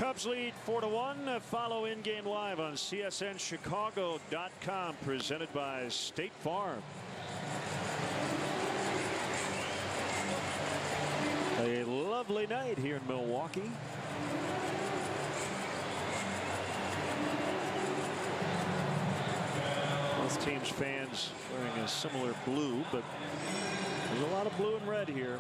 Cubs lead 4-1. Follow in-game live on CSNChicago.com, presented by State Farm. A lovely night here in Milwaukee. Both teams' fans wearing a similar blue, but there's a lot of blue and red here.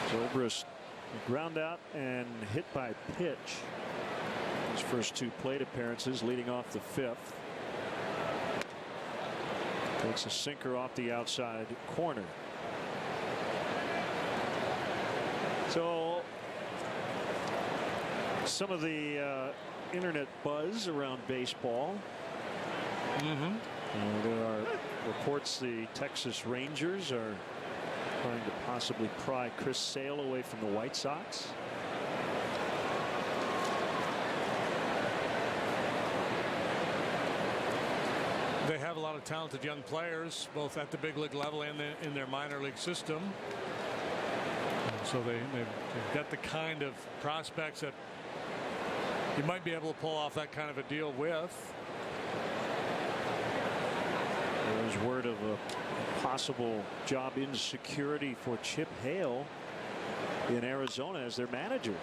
Zobrist ground out and hit by pitch. His first two plate appearances, leading off the fifth. Takes a sinker off the outside corner. So some of the internet buzz around baseball. There are reports the Texas Rangers are trying to possibly pry Chris Sale away from the White Sox. They have a lot of talented young players, both at the big league level and in their minor league system. So they've got the kind of prospects that you might be able to pull off that kind of a deal with. There's word of a possible job insecurity for Chip Hale in Arizona as their manager.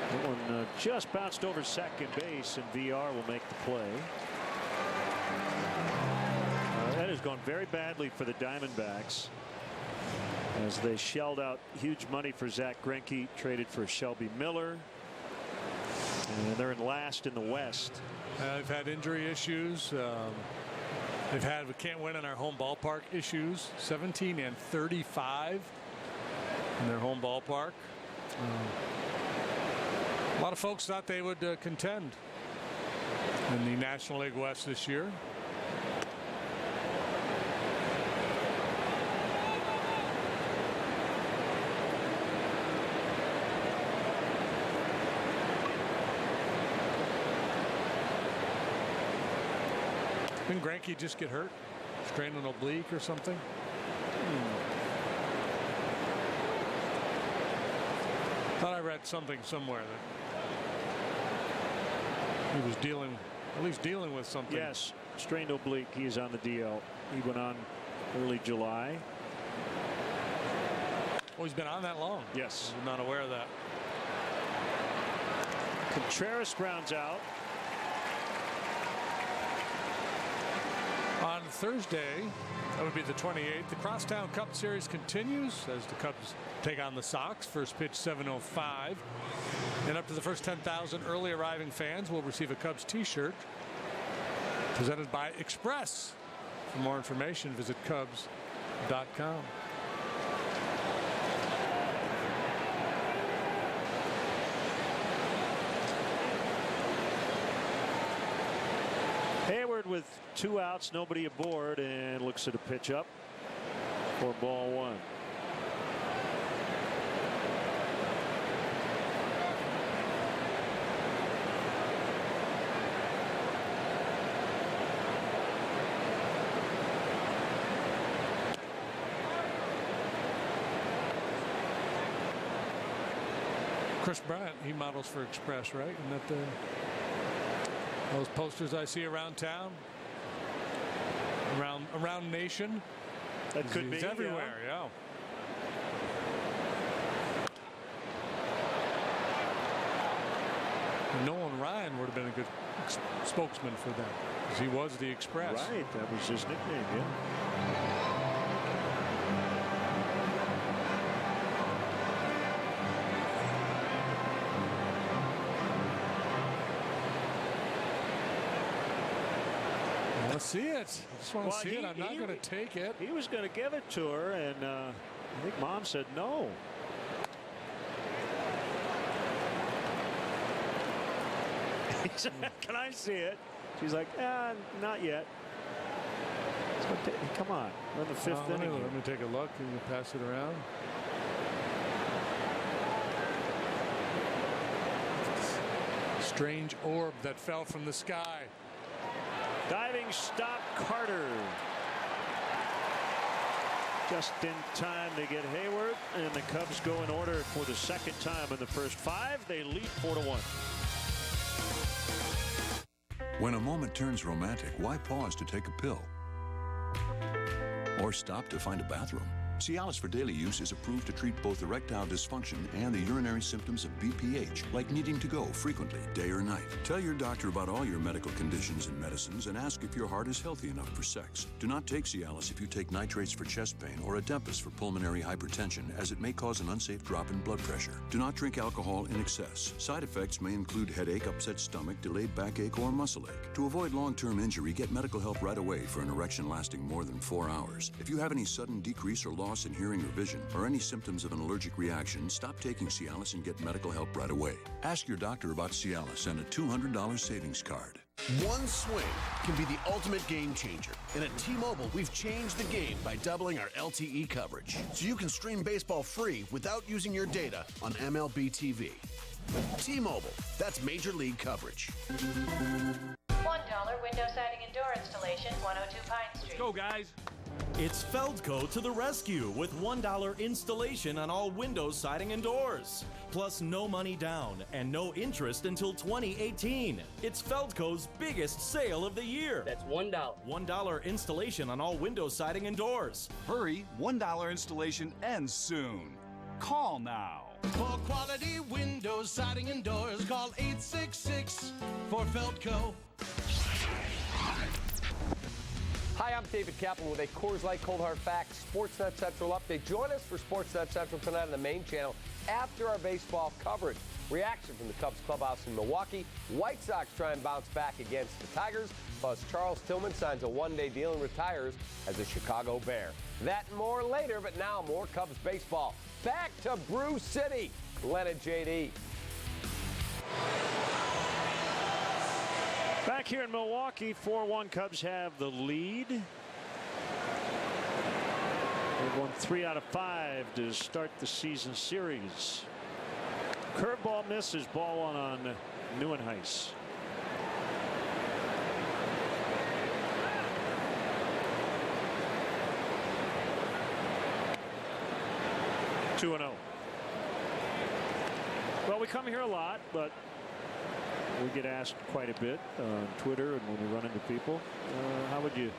That one just bounced over second base, and VR will make the play. That has gone very badly for the Diamondbacks as they shelled out huge money for Zach Greinke, traded for Shelby Miller, and they're in last in the West. They've had injury issues. They've had we can't win in our home ballpark issues. 17 and 35 in their home ballpark. A lot of folks thought they would contend in the National League West this year. Didn't Greinke just get hurt? Strained an oblique or something? Thought I read something somewhere that he was at least dealing with something. Yes, strained oblique. He is on the DL. He went on early July. Oh, he's been on that long? Yes. I'm not aware of that. Contreras grounds out. On Thursday, that would be the 28th, the Crosstown Cup Series continues as the Cubs take on the Sox. First pitch 7:05. And up to the first 10,000 early arriving fans will receive a Cubs t-shirt presented by Express. For more information, visit Cubs.com. Hayward with 2 outs, nobody aboard, and looks at a pitch up for ball 1. Chris Bryant, he models for Express, right? Isn't that those posters I see around town, around nation? That could be everywhere. Yeah. Nolan Ryan would have been a good spokesman for them because he was the Express. Right, that was his nickname. Yeah. See it. I just want to see it. I'm not going to take it. He was going to give it to her, and I think Mom said no. He said, "Can I see it?" She's like, "Not yet." Come on, we're in the 5th inning. Let me take a look and pass it around. Strange orb that fell from the sky. Diving stop, Carter. Just in time to get Hayward, and the Cubs go in order for the second time in the first 5. They lead 4-1. When a moment turns romantic, why pause to take a pill? Or stop to find a bathroom? Cialis for daily use is approved to treat both erectile dysfunction and the urinary symptoms of BPH, like needing to go frequently, day or night. Tell your doctor about all your medical conditions and medicines and ask if your heart is healthy enough for sex. Do not take Cialis if you take nitrates for chest pain or Adempus for pulmonary hypertension, as it may cause an unsafe drop in blood pressure. Do not drink alcohol in excess. Side effects may include headache, upset stomach, delayed backache, or muscle ache. To avoid long-term injury, get medical help right away for an erection lasting more than 4 hours. If you have any sudden decrease or loss in hearing or vision, or any symptoms of an allergic reaction, stop taking Cialis and get medical help right away. Ask your doctor about Cialis and a $200 savings card. One swing can be the ultimate game changer. And at T-Mobile, we've changed the game by doubling our LTE coverage, so you can stream baseball free without using your data on MLB TV. T-Mobile, that's Major League coverage. $1 window siding and door installation, 102 Pine Street. Go, guys. It's Feldco to the rescue with $1 installation on all windows, siding, and doors. Plus no money down and no interest until 2018. It's Feldco's biggest sale of the year. That's $1. $1 installation on all windows, siding, and doors. Hurry, $1 installation ends soon. Call now. For quality windows, siding, and doors, call 866 for Feldco. Hi, I'm David Kaplan with a Coors Light Cold Hard Facts Sportsnet Central update. Join us for Sportsnet Central tonight on the main channel after our baseball coverage. Reaction from the Cubs clubhouse in Milwaukee. White Sox try and bounce back against the Tigers. Plus, Charles Tillman signs a one-day deal and retires as a Chicago Bear. That and more later, but now more Cubs baseball. Back to Brew City. Glenn and JD. Back here in Milwaukee, 4-1 Cubs have the lead. They've won 3 out of 5 to start the season series. Curveball misses, ball 1 on Neuenhuis. Two and 0. Well, we come here a lot, but we get asked quite a bit on Twitter and when we run into people. How would you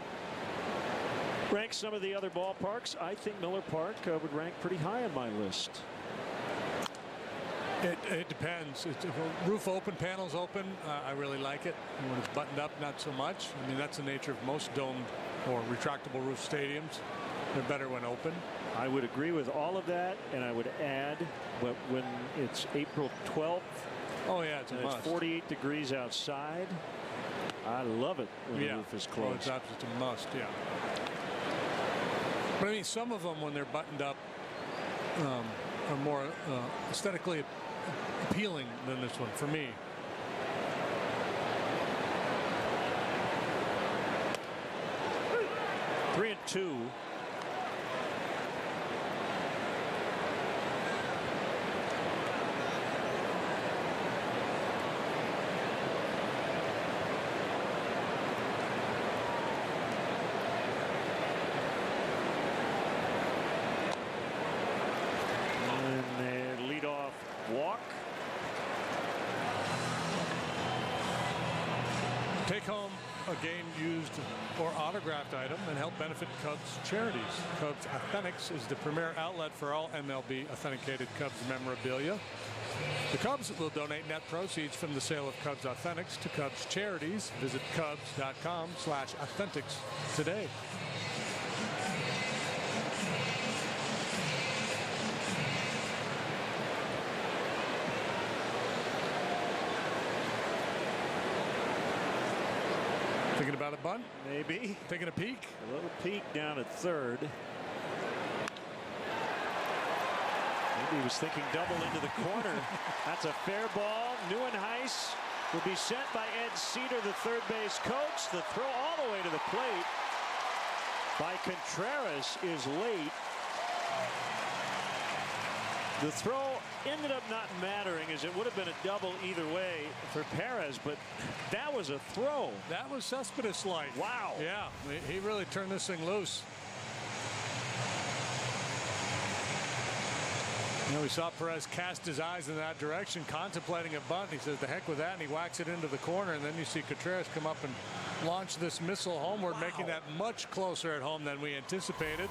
rank some of the other ballparks? I think Miller Park would rank pretty high on my list. It depends. If a roof open, panels open, I really like it. And when it's buttoned up, not so much. I mean, that's the nature of most domed or retractable roof stadiums. They're better when open. I would agree with all of that, and I would add, but when it's April 12th, oh yeah, it's a must. It's 48 degrees outside. I love it when the roof is closed. Oh, it's absolutely a must, yeah. But I mean, some of them, when they're buttoned up, are more aesthetically appealing than this one for me. Three and 2. Walk. Take home a game used or autographed item and help benefit Cubs charities. Cubs Authentics is the premier outlet for all MLB authenticated Cubs memorabilia. The Cubs will donate net proceeds from the sale of Cubs Authentics to Cubs charities. Visit Cubs.com/authentics today. Thinking about a bunt? Maybe. Taking a peek? A little peek down at third. Maybe he was thinking double into the corner. That's a fair ball. Neuenhuis will be sent by Ed Cedar, the third base coach. The throw all the way to the plate by Contreras is late. The throw ended up not mattering, as it would have been a double either way for Perez, but that was a throw. That was Cespedes-like. Wow. Yeah, he really turned this thing loose. You know, we saw Perez cast his eyes in that direction, contemplating a bunt. He says, the heck with that, and he whacks it into the corner. And then you see Contreras come up and launch this missile homeward, making that much closer at home than we anticipated.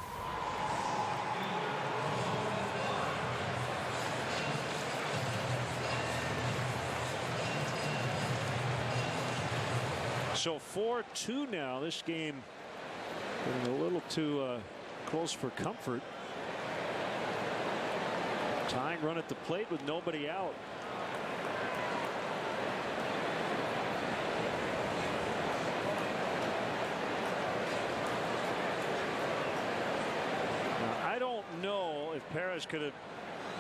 So 4-2 now. This game getting a little too close for comfort. Tying run at the plate with nobody out. Now, I don't know if Perez could have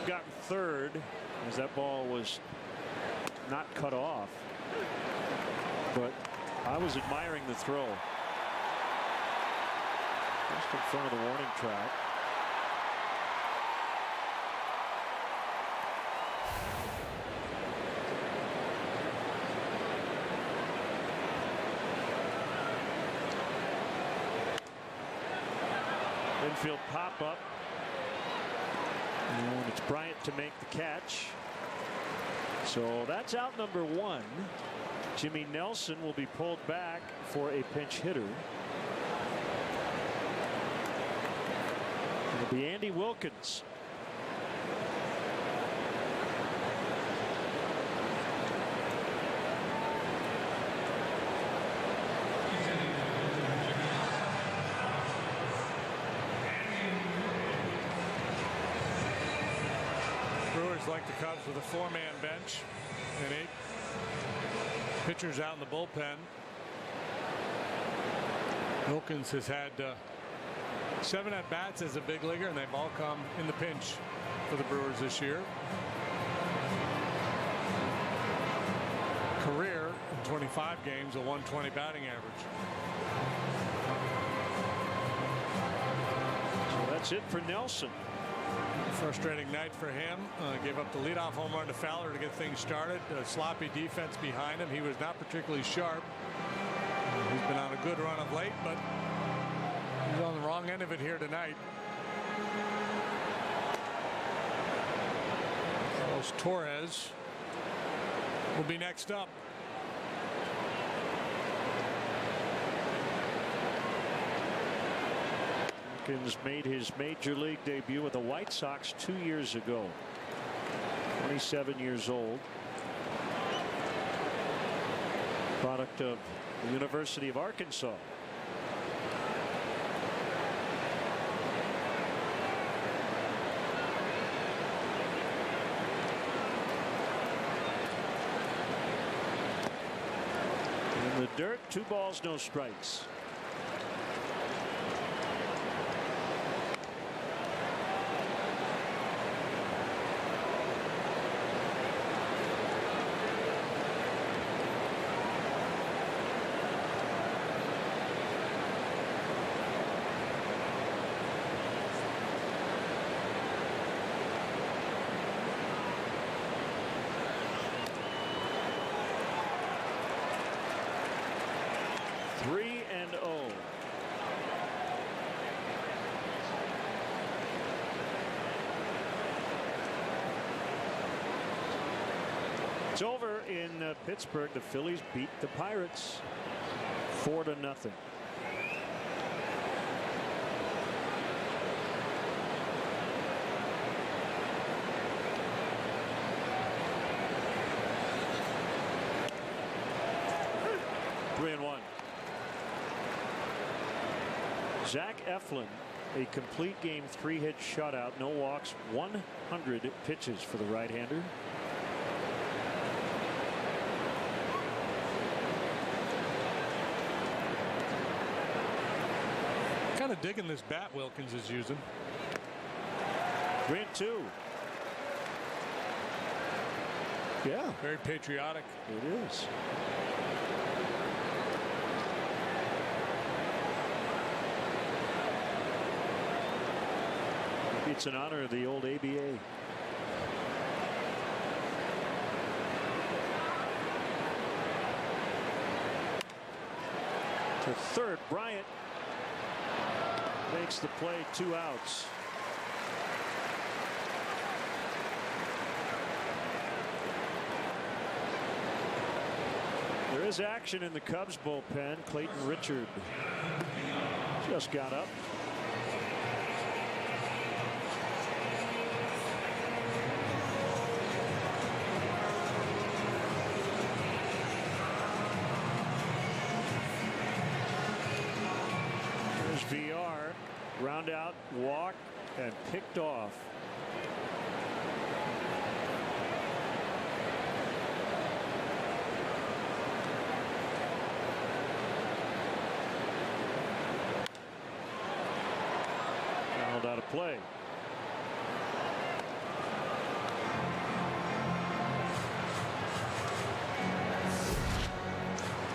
gotten third, as that ball was not cut off. But I was admiring the throw. Just in front of the warning track. Infield pop up. And it's Bryant to make the catch. So that's out number one. Jimmy Nelson will be pulled back for a pinch hitter. It'll be Andy Wilkins. Brewers, like the Cubs, with a four-man bench and 8 pitchers out in the bullpen. Wilkins has had 7 at-bats as a big leaguer, and they've all come in the pinch for the Brewers this year. Career in 25 games, a 120 batting average. So that's it for Nelson. Frustrating night for him. Gave up the leadoff home run to Fowler to get things started. Sloppy defense behind him. He was not particularly sharp. He's been on a good run of late, but he's on the wrong end of it here tonight. Carlos Torres will be next up. Wilkins made his major league debut with the White Sox 2 years ago. 27 years old. Product of the University of Arkansas. In the dirt, 2 balls, no strikes. It's over in Pittsburgh. The Phillies beat the Pirates 4-0. Zach Eflin, a complete game 3-hit shutout, no walks, 100 pitches for the right-hander. Kind of digging this bat Wilkins is using. 3-2. Yeah. Very patriotic. It is. It's an honor of the old ABA. To third, Bryant makes the play, 2 outs. There is action in the Cubs bullpen. Clayton Richard just got up. There's VR, ground out, walk, and picked off. Out of play.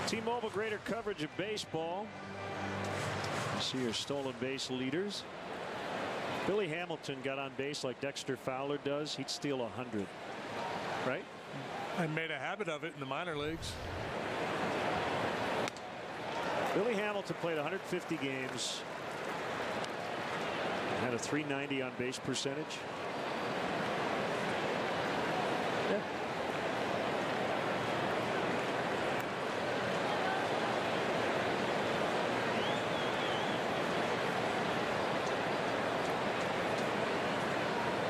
T-Mobile, greater coverage of baseball. You see your stolen base leaders. Billy Hamilton got on base like Dexter Fowler does. He'd steal 100, right? And made a habit of it in the minor leagues. Billy Hamilton played 150 games. Had a .390 on base percentage. Yeah.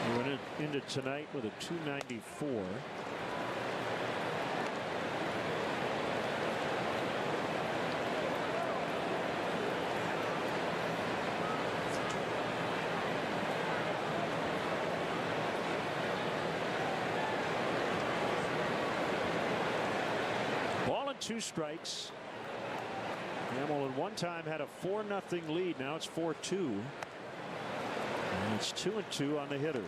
He went into tonight with a .294. Ball and 2 strikes. Hamilton one time had a 4-0 lead. Now it's 4-2. And it's 2-2 on the hitter.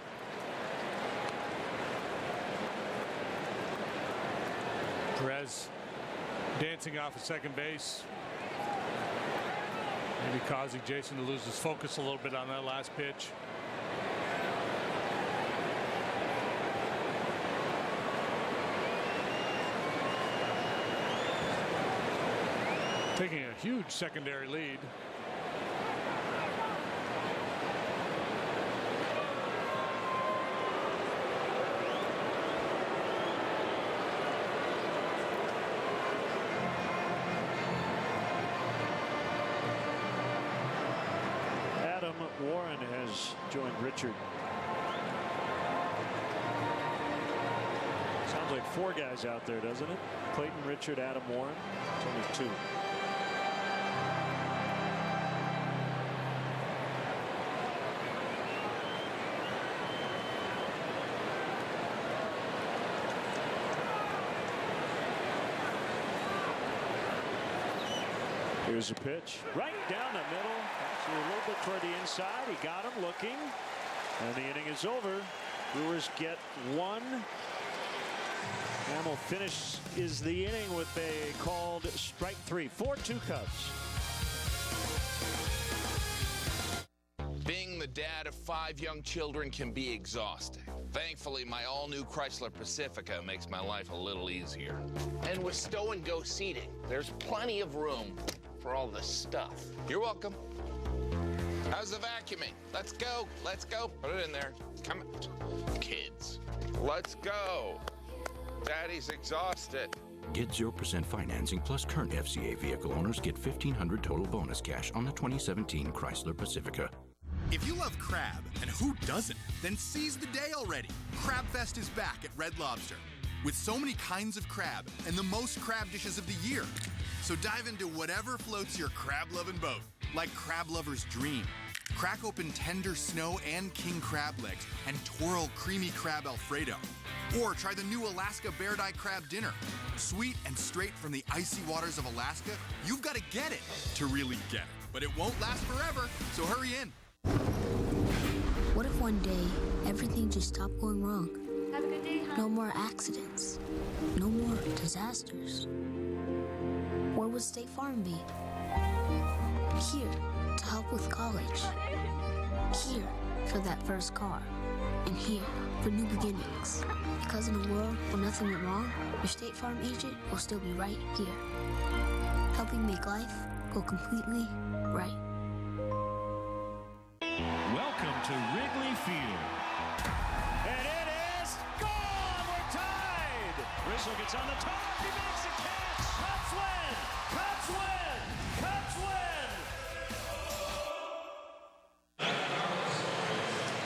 Perez dancing off of second base. Maybe causing Jason to lose his focus a little bit on that last pitch. Taking a huge secondary lead. Adam Warren has joined Richard. Sounds like 4 guys out there, doesn't it? Clayton Richard, Adam Warren. It's only 2. Here's a pitch right down the middle. Actually a little bit toward the inside. He got him looking. And the inning is over. Brewers get 1. Hamill finishes the inning with a called strike 3. 4-2 Cubs. Being the dad of 5 young children can be exhausting. Thankfully, my all-new Chrysler Pacifica makes my life a little easier. And with stow and go seating, there's plenty of room for all the stuff. You're welcome. How's the vacuuming? Let's go. Let's go. Put it in there. Come on. Kids. Let's go. Daddy's exhausted. Get 0% financing plus current FCA vehicle owners get $1,500 total bonus cash on the 2017 Chrysler Pacifica. If you love crab, and who doesn't, then seize the day already. Crab Fest is back at Red Lobster with so many kinds of crab and the most crab dishes of the year. So dive into whatever floats your crab-loving boat, like Crab Lover's Dream. Crack open tender snow and king crab legs and twirl creamy crab Alfredo. Or try the new Alaska Bear Dye Crab Dinner. Sweet and straight from the icy waters of Alaska, you've got to get it to really get it. But it won't last forever, so hurry in. What if one day everything just stopped going wrong? Have a good day, hon. No more accidents. No more disasters. Where would State Farm be? Here to help with college. Here for that first car. And here for new beginnings. Because in a world where nothing went wrong, your State Farm agent will still be right here. Helping make life go completely right. Welcome to Wrigley Field. And it is gone. We're tied. Rizzo gets on the top. He makes a catch. Cubs win. Cubs win. Cubs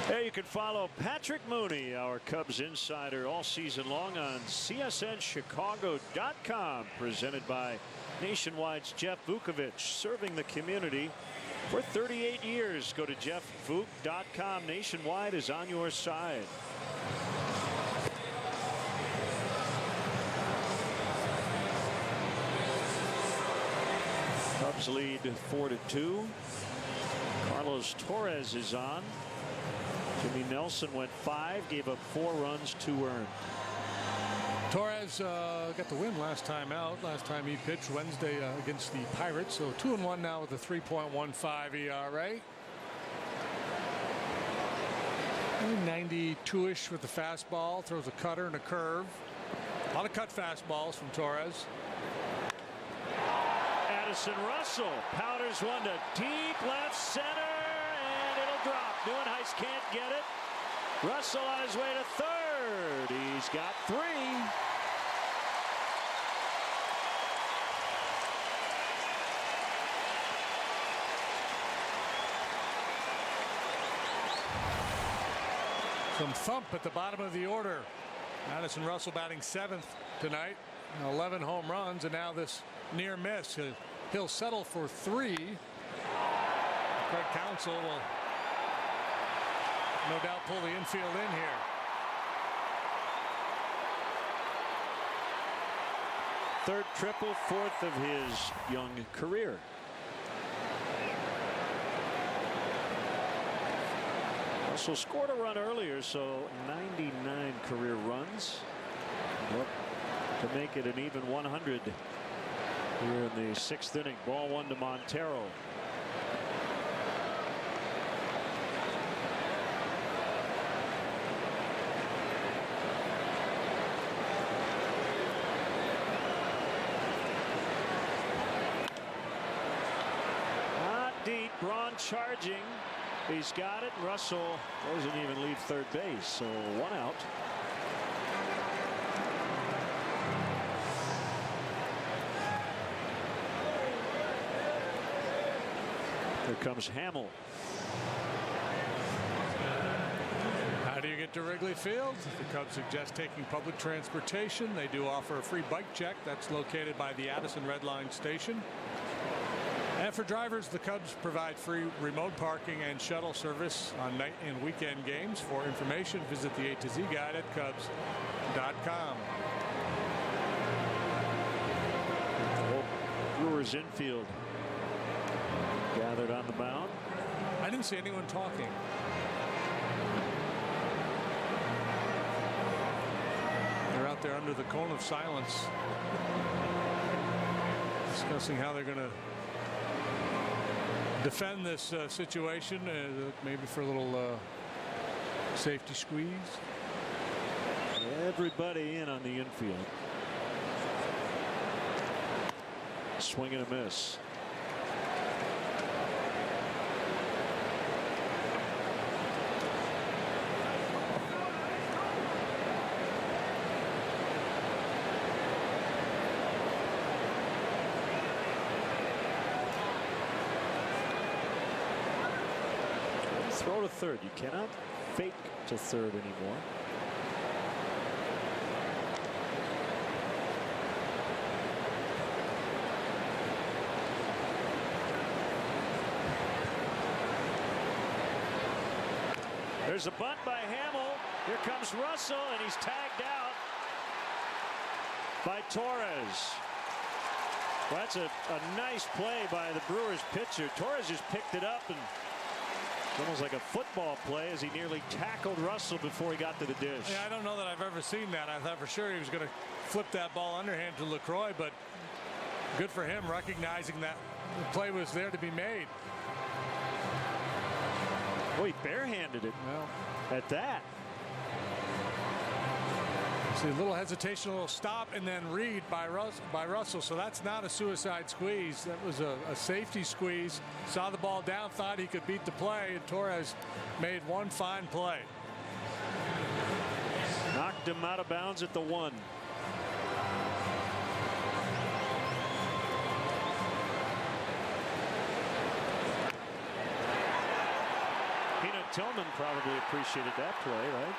win. Hey, you can follow Patrick Mooney, our Cubs insider, all season long on CSNChicago.com. Presented by Nationwide's Jeff Vukovich, serving the community for 38 years. Go to jeffvuk.com. Nationwide is on your side. Cubs lead 4-2. Carlos Torres is on. Jimmy Nelson went 5, gave up 4 runs, 2 earned. Torres got the win last time out. Last time he pitched Wednesday against the Pirates. So 2-1 now with a 3.15 ERA. 92-ish with the fastball. Throws a cutter and a curve. A lot of cut fastballs from Torres. Addison Russell powders one to deep left center, and it'll drop. Neuenhuis can't get it. Russell on his way to third. He's got 3. Some thump at the bottom of the order. Addison Russell batting 7th tonight. 11 home runs, and now this near miss. He'll settle for 3. Craig Counsell will no doubt pull the infield in here. Third triple, 4th of his young career. Russell scored a run earlier, so 99 career runs. Well, to make it an even 100 here in the 6th inning. Ball 1 to Montero. Not deep. Braun charging. He's got it. Russell doesn't even leave third base, so 1 out. Here comes Hamill. How do you get to Wrigley Field? The Cubs suggest taking public transportation. They do offer a free bike check that's located by the Addison Red Line station. And for drivers, the Cubs provide free remote parking and shuttle service on night and weekend games. For information, visit the A to Z guide at Cubs.com. Brewers infield gathered on the mound. I didn't see anyone talking. They're out there under the cone of silence, discussing how they're going to defend this situation, maybe for a little safety squeeze. Everybody in on the infield. Swing and a miss. Throw to third. You cannot fake to third anymore. There's a bunt by Hamill. Here comes Russell, and he's tagged out by Torres. Well, that's a nice play by the Brewers pitcher. Torres just picked it up, and it's almost like a football play as he nearly tackled Russell before he got to the dish. Yeah, I don't know that I've ever seen that. I thought for sure he was going to flip that ball underhand to LaCroix, but good for him recognizing that the play was there to be made. Boy, he barehanded it at that. See a little hesitation, a little stop, and then read by Russell. So that's not a suicide squeeze. That was a safety squeeze. Saw the ball down, thought he could beat the play, and Torres made one fine play. Knocked him out of bounds at the 1. Peanut Tillman probably appreciated that play, right?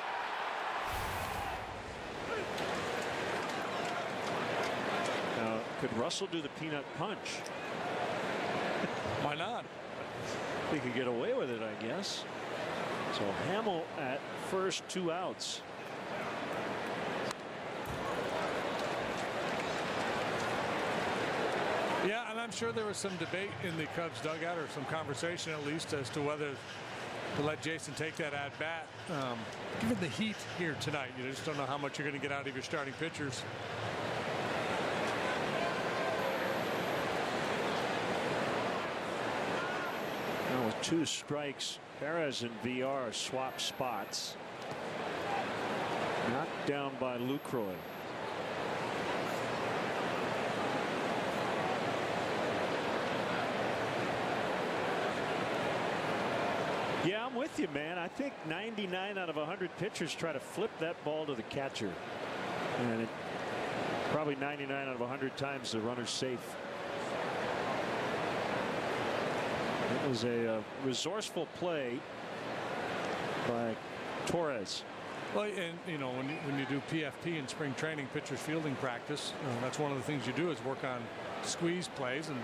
Now, could Russell do the peanut punch? Why not? He could get away with it, I guess. So Hamill at first, 2 outs. Yeah, and I'm sure there was some debate in the Cubs dugout, or some conversation at least, as to whether to let Jason take that at bat. Given the heat here tonight, you just don't know how much you're going to get out of your starting pitchers. Now with 2 strikes, Perez and VR swap spots. Knocked down by Lucroy. Yeah, I'm with you, man. I think 99 out of 100 pitchers try to flip that ball to the catcher. And probably 99 out of 100 times the runner's safe. It was a resourceful play by Torres. Well, and you know, when you do PFP in spring training, pitchers fielding practice, that's one of the things you do is work on squeeze plays, and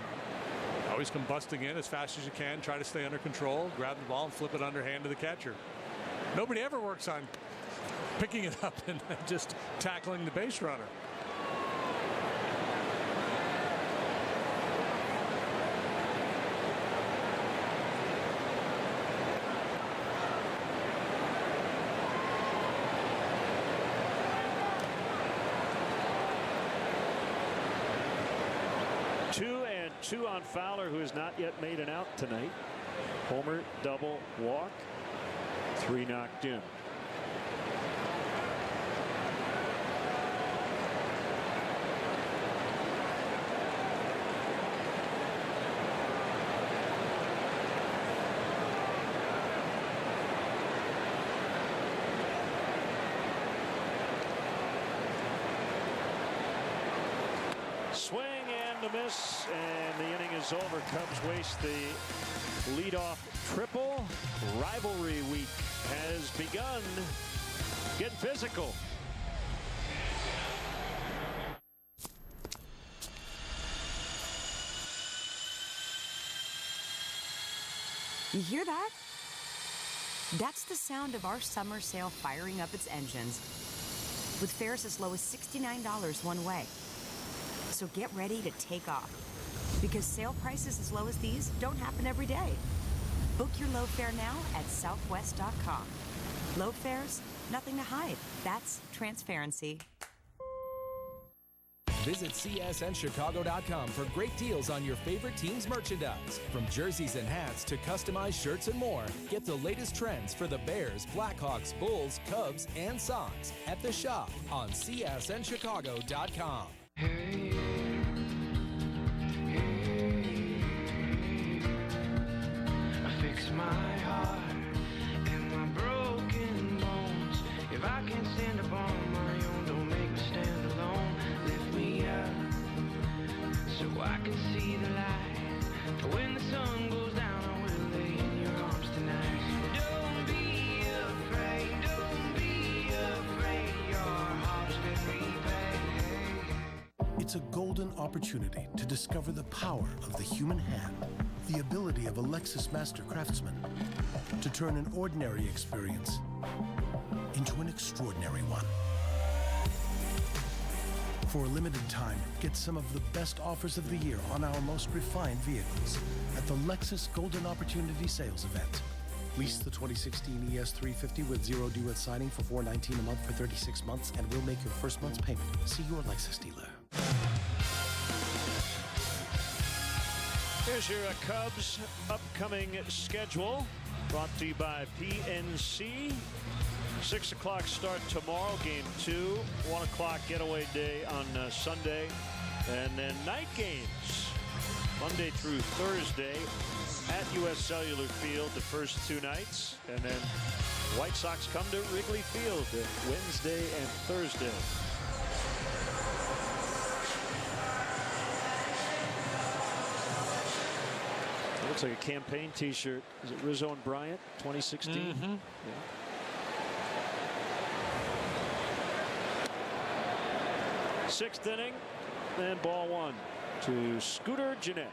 always come busting in as fast as you can, try to stay under control, grab the ball and flip it underhand to the catcher. Nobody ever works on picking it up and just tackling the base runner. Two on Fowler, who has not yet made an out tonight. Homer, double, walk, 3 knocked in. Swing and a miss, and the inning is over. Cubs waste the leadoff triple. Rivalry week has begun. Getting physical. You hear that? That's the sound of our summer sale firing up its engines, with fares as low as $69 one way. So get ready to take off, because sale prices as low as these don't happen every day. Book your low fare now at southwest.com. Low fares, nothing to hide. That's transparency. Visit CSNChicago.com for great deals on your favorite team's merchandise. From jerseys and hats to customized shirts and more, get the latest trends for the Bears, Blackhawks, Bulls, Cubs, and Sox at the shop on CSNChicago.com. Hey, I fix my heart and my broken bones. If I can't stand up on my own, don't make me stand alone. Lift me up so I can see the light. When the sun goes down, I will lay in your arms tonight. Don't be afraid, don't be afraid. Your heart's been repaid. It's a golden opportunity to discover the power of the human hand, the ability of a Lexus Master Craftsman to turn an ordinary experience into an extraordinary one. For a limited time, get some of the best offers of the year on our most refined vehicles at the Lexus Golden Opportunity Sales Event. Lease the 2016 ES350 with zero due at signing for $419 a month for 36 months, and we'll make your first month's payment. See your Lexus dealer. Here's your Cubs upcoming schedule, brought to you by PNC. 6 o'clock start tomorrow. Game 2. 1 o'clock getaway day on Sunday. And then night games Monday through Thursday at U.S. Cellular Field the first 2 nights. And then White Sox come to Wrigley Field Wednesday and Thursday. Looks like a campaign T-shirt. Is it Rizzo and Bryant, 2016? Mm-hmm. Yeah. 6th inning, and ball 1 to Scooter Gennett.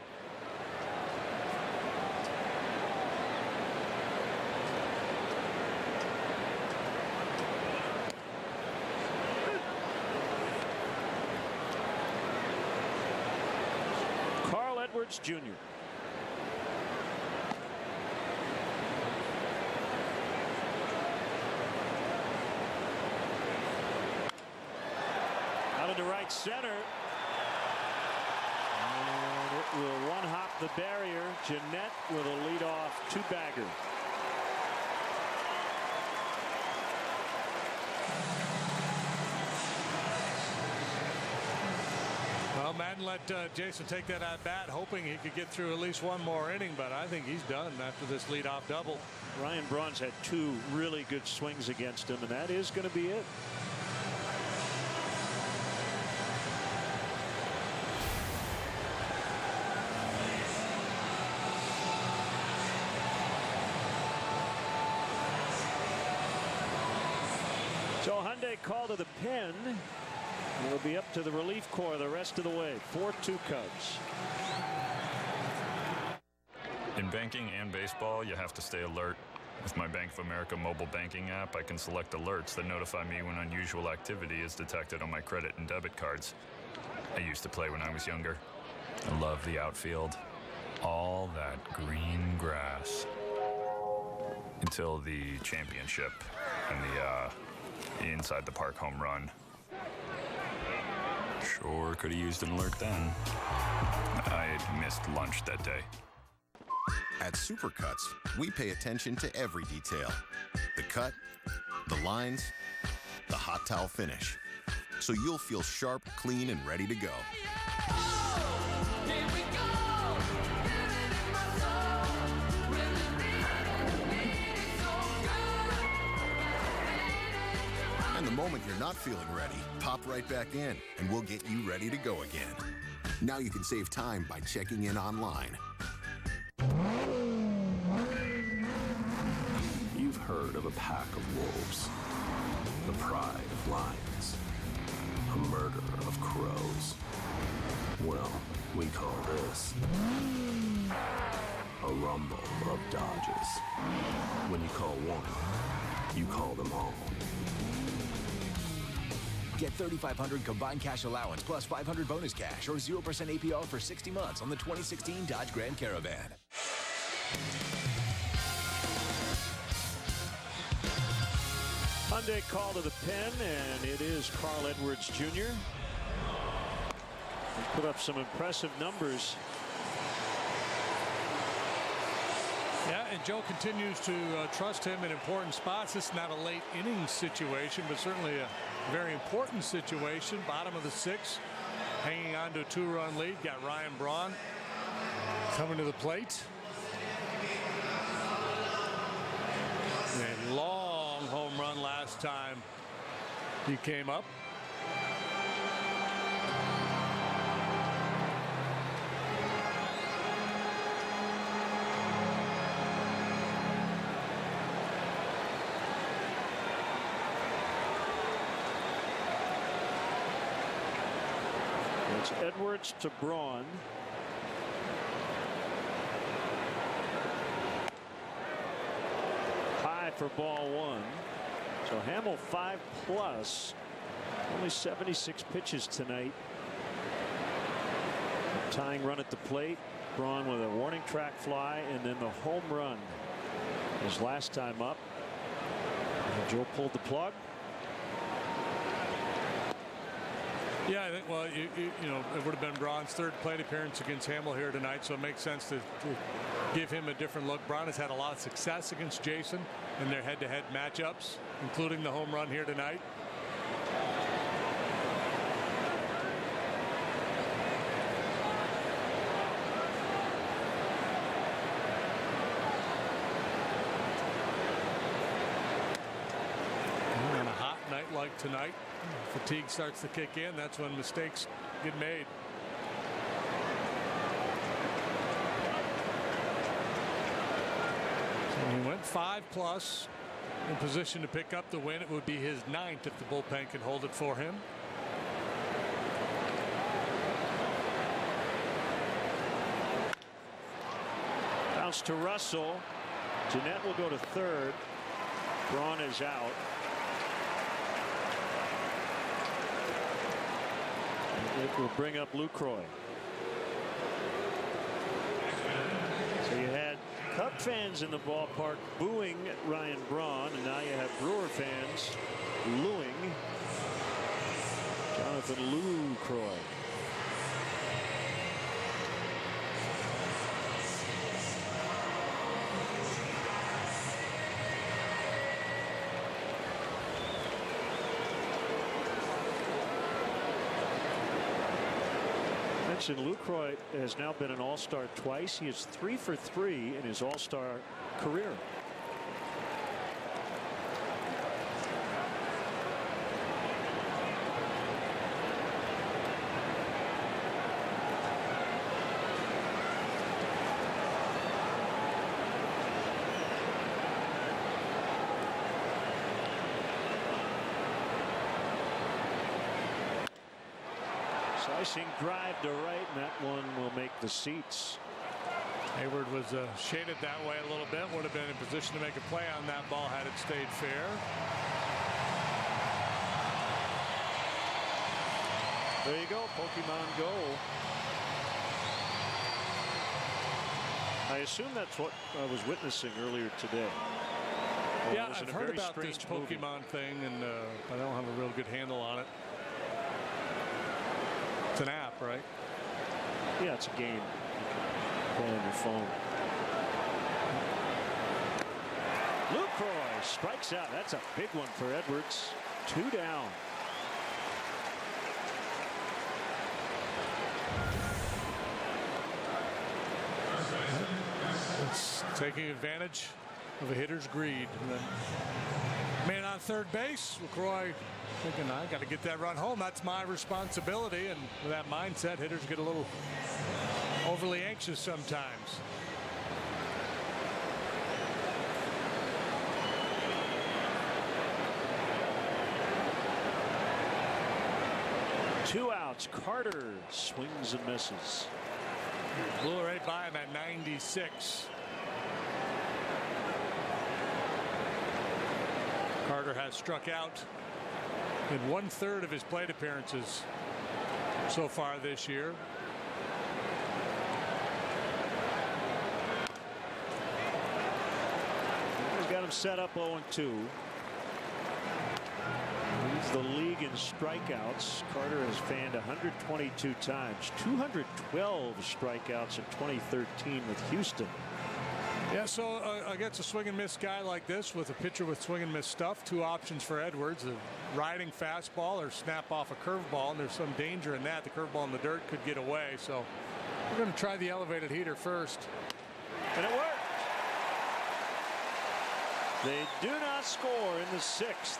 Carl Edwards Jr. Out into right center. And it will one-hop the barrier. Gennett with a leadoff 2-bagger. Well, Madden let Jason take that at bat, hoping he could get through at least one more inning, but I think he's done after this leadoff double. Ryan Braun's had 2 really good swings against him, and that is going to be it. So Hyundai call to the pen. It'll be up to the relief corps the rest of the way. 4-2 Cubs. In banking and baseball, you have to stay alert. With my Bank of America mobile banking app, I can select alerts that notify me when unusual activity is detected on my credit and debit cards. I used to play when I was younger. I love the outfield. All that green grass. Until the championship and the inside the park home run. Sure could have used an alert then. I had missed lunch that day. At Supercuts, we pay attention to every detail. The cut, the lines, the hot towel finish. So you'll feel sharp, clean, and ready to go. And the moment you're not feeling ready, pop right back in, and we'll get you ready to go again. Now you can save time by checking in online. You've heard of a pack of wolves, the pride of lions, a murder of crows. Well, we call this a rumble of Dodges. When you call one, you call them all. Get $3,500 combined cash allowance plus $500 bonus cash or 0% APR for 60 months on the 2016 Dodge Grand Caravan. Hyundai call to the pen, and it is Carl Edwards Jr. He put up some impressive numbers. Yeah, and Joe continues to trust him in important spots. This is not a late inning situation, but certainly a very important situation. Bottom of the 6th, hanging on to a 2-run lead. Got Ryan Braun coming to the plate. A long home run last time he came up. It's Edwards to Braun. High for ball 1. So Hamill 5+. Only 76 pitches tonight. Tying run at the plate. Braun with a warning track fly, and then the home run his last time up. And Joe pulled the plug. Yeah, I think, well, you know, it would have been Braun's third plate appearance against Hamill here tonight, so it makes sense to give him a different look. Braun has had a lot of success against Jason in their head-to-head matchups, including the home run here tonight. On a hot night like tonight, fatigue starts to kick in. That's when mistakes get made. So he went 5+ in position to pick up the win. It would be his 9th if the bullpen can hold it for him. Bounce to Russell. Jeanette will go to third. Braun is out. It will bring up Lucroy. So you had Cub fans in the ballpark booing Ryan Braun, and now you have Brewer fans looing Jonathan Lucroy. Lucroy has now been an all-star twice. He is 3 for 3 in his all-star career. Slicing drive to right, and that one will make the seats. Hayward was shaded that way a little bit. Would have been in position to make a play on that ball had it stayed fair. There you go, Pokemon Go. I assume that's what I was witnessing earlier today. Yeah, I've heard about this Pokemon thing, and I don't have a real good handle on it. It's an app, right? Yeah, it's a game. You can play on your phone. Lucroy strikes out. That's a big one for Edwards. 2 down. It's taking advantage of a hitter's greed. And then man on third base, LaCroix thinking, I got to get that run home. That's my responsibility. And with that mindset, hitters get a little overly anxious sometimes. Two outs. Carter swings and misses. Blew right by him at 96. Carter has struck out in 1/3 of his plate appearances so far this year. He's got him set up 0-2. Leads the league in strikeouts. Carter has fanned 122 times, 212 strikeouts in 2013 with Houston. Yeah, so against a swing and miss guy like this, with a pitcher with swing and miss stuff, two options for Edwards: a riding fastball or snap off a curveball, and there's some danger in that. The curveball in the dirt could get away, so we're going to try the elevated heater first. And it worked. They do not score in the 6th.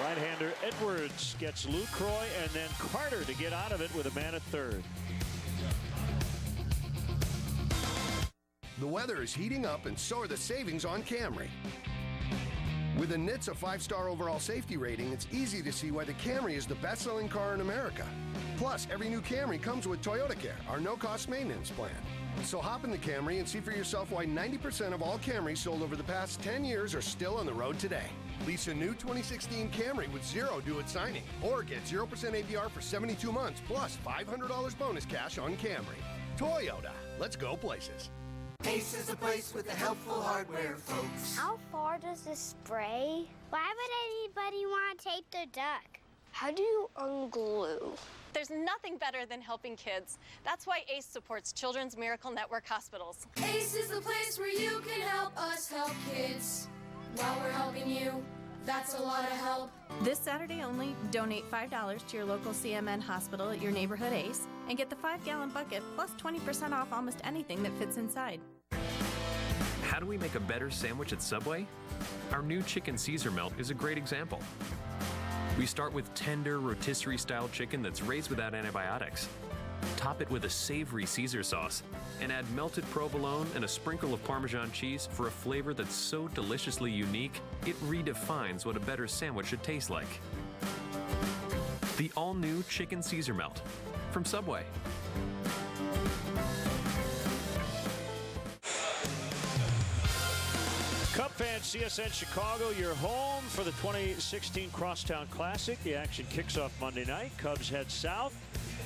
Right-hander Edwards gets Lucroy and then Carter to get out of it with a man at third. The weather is heating up, and so are the savings on Camry. With a NHTSA 5-star overall safety rating, it's easy to see why the Camry is the best-selling car in America. Plus, every new Camry comes with Toyota Care, our no-cost maintenance plan. So hop in the Camry and see for yourself why 90% of all Camrys sold over the past 10 years are still on the road today. Lease a new 2016 Camry with zero due at signing, or get 0% APR for 72 months, plus $500 bonus cash on Camry. Toyota, let's go places. Ace is a place with the helpful hardware, folks. How far does this spray? Why would anybody want to take the duck? How do you unglue? There's nothing better than helping kids. That's why ACE supports Children's Miracle Network hospitals. ACE is the place where you can help us help kids. While we're helping you, that's a lot of help. This Saturday only, donate $5 to your local CMN hospital at your neighborhood ACE and get the 5-gallon bucket plus 20% off almost anything that fits inside. How do we make a better sandwich at Subway? Our new chicken Caesar melt is a great example. We start with tender rotisserie-style chicken that's raised without antibiotics. Top it with a savory Caesar sauce and add melted provolone and a sprinkle of Parmesan cheese for a flavor that's so deliciously unique, it redefines what a better sandwich should taste like. The all-new chicken Caesar melt from Subway. Cub fans, CSN Chicago, you're home for the 2016 Crosstown Classic. The action kicks off Monday night. Cubs head south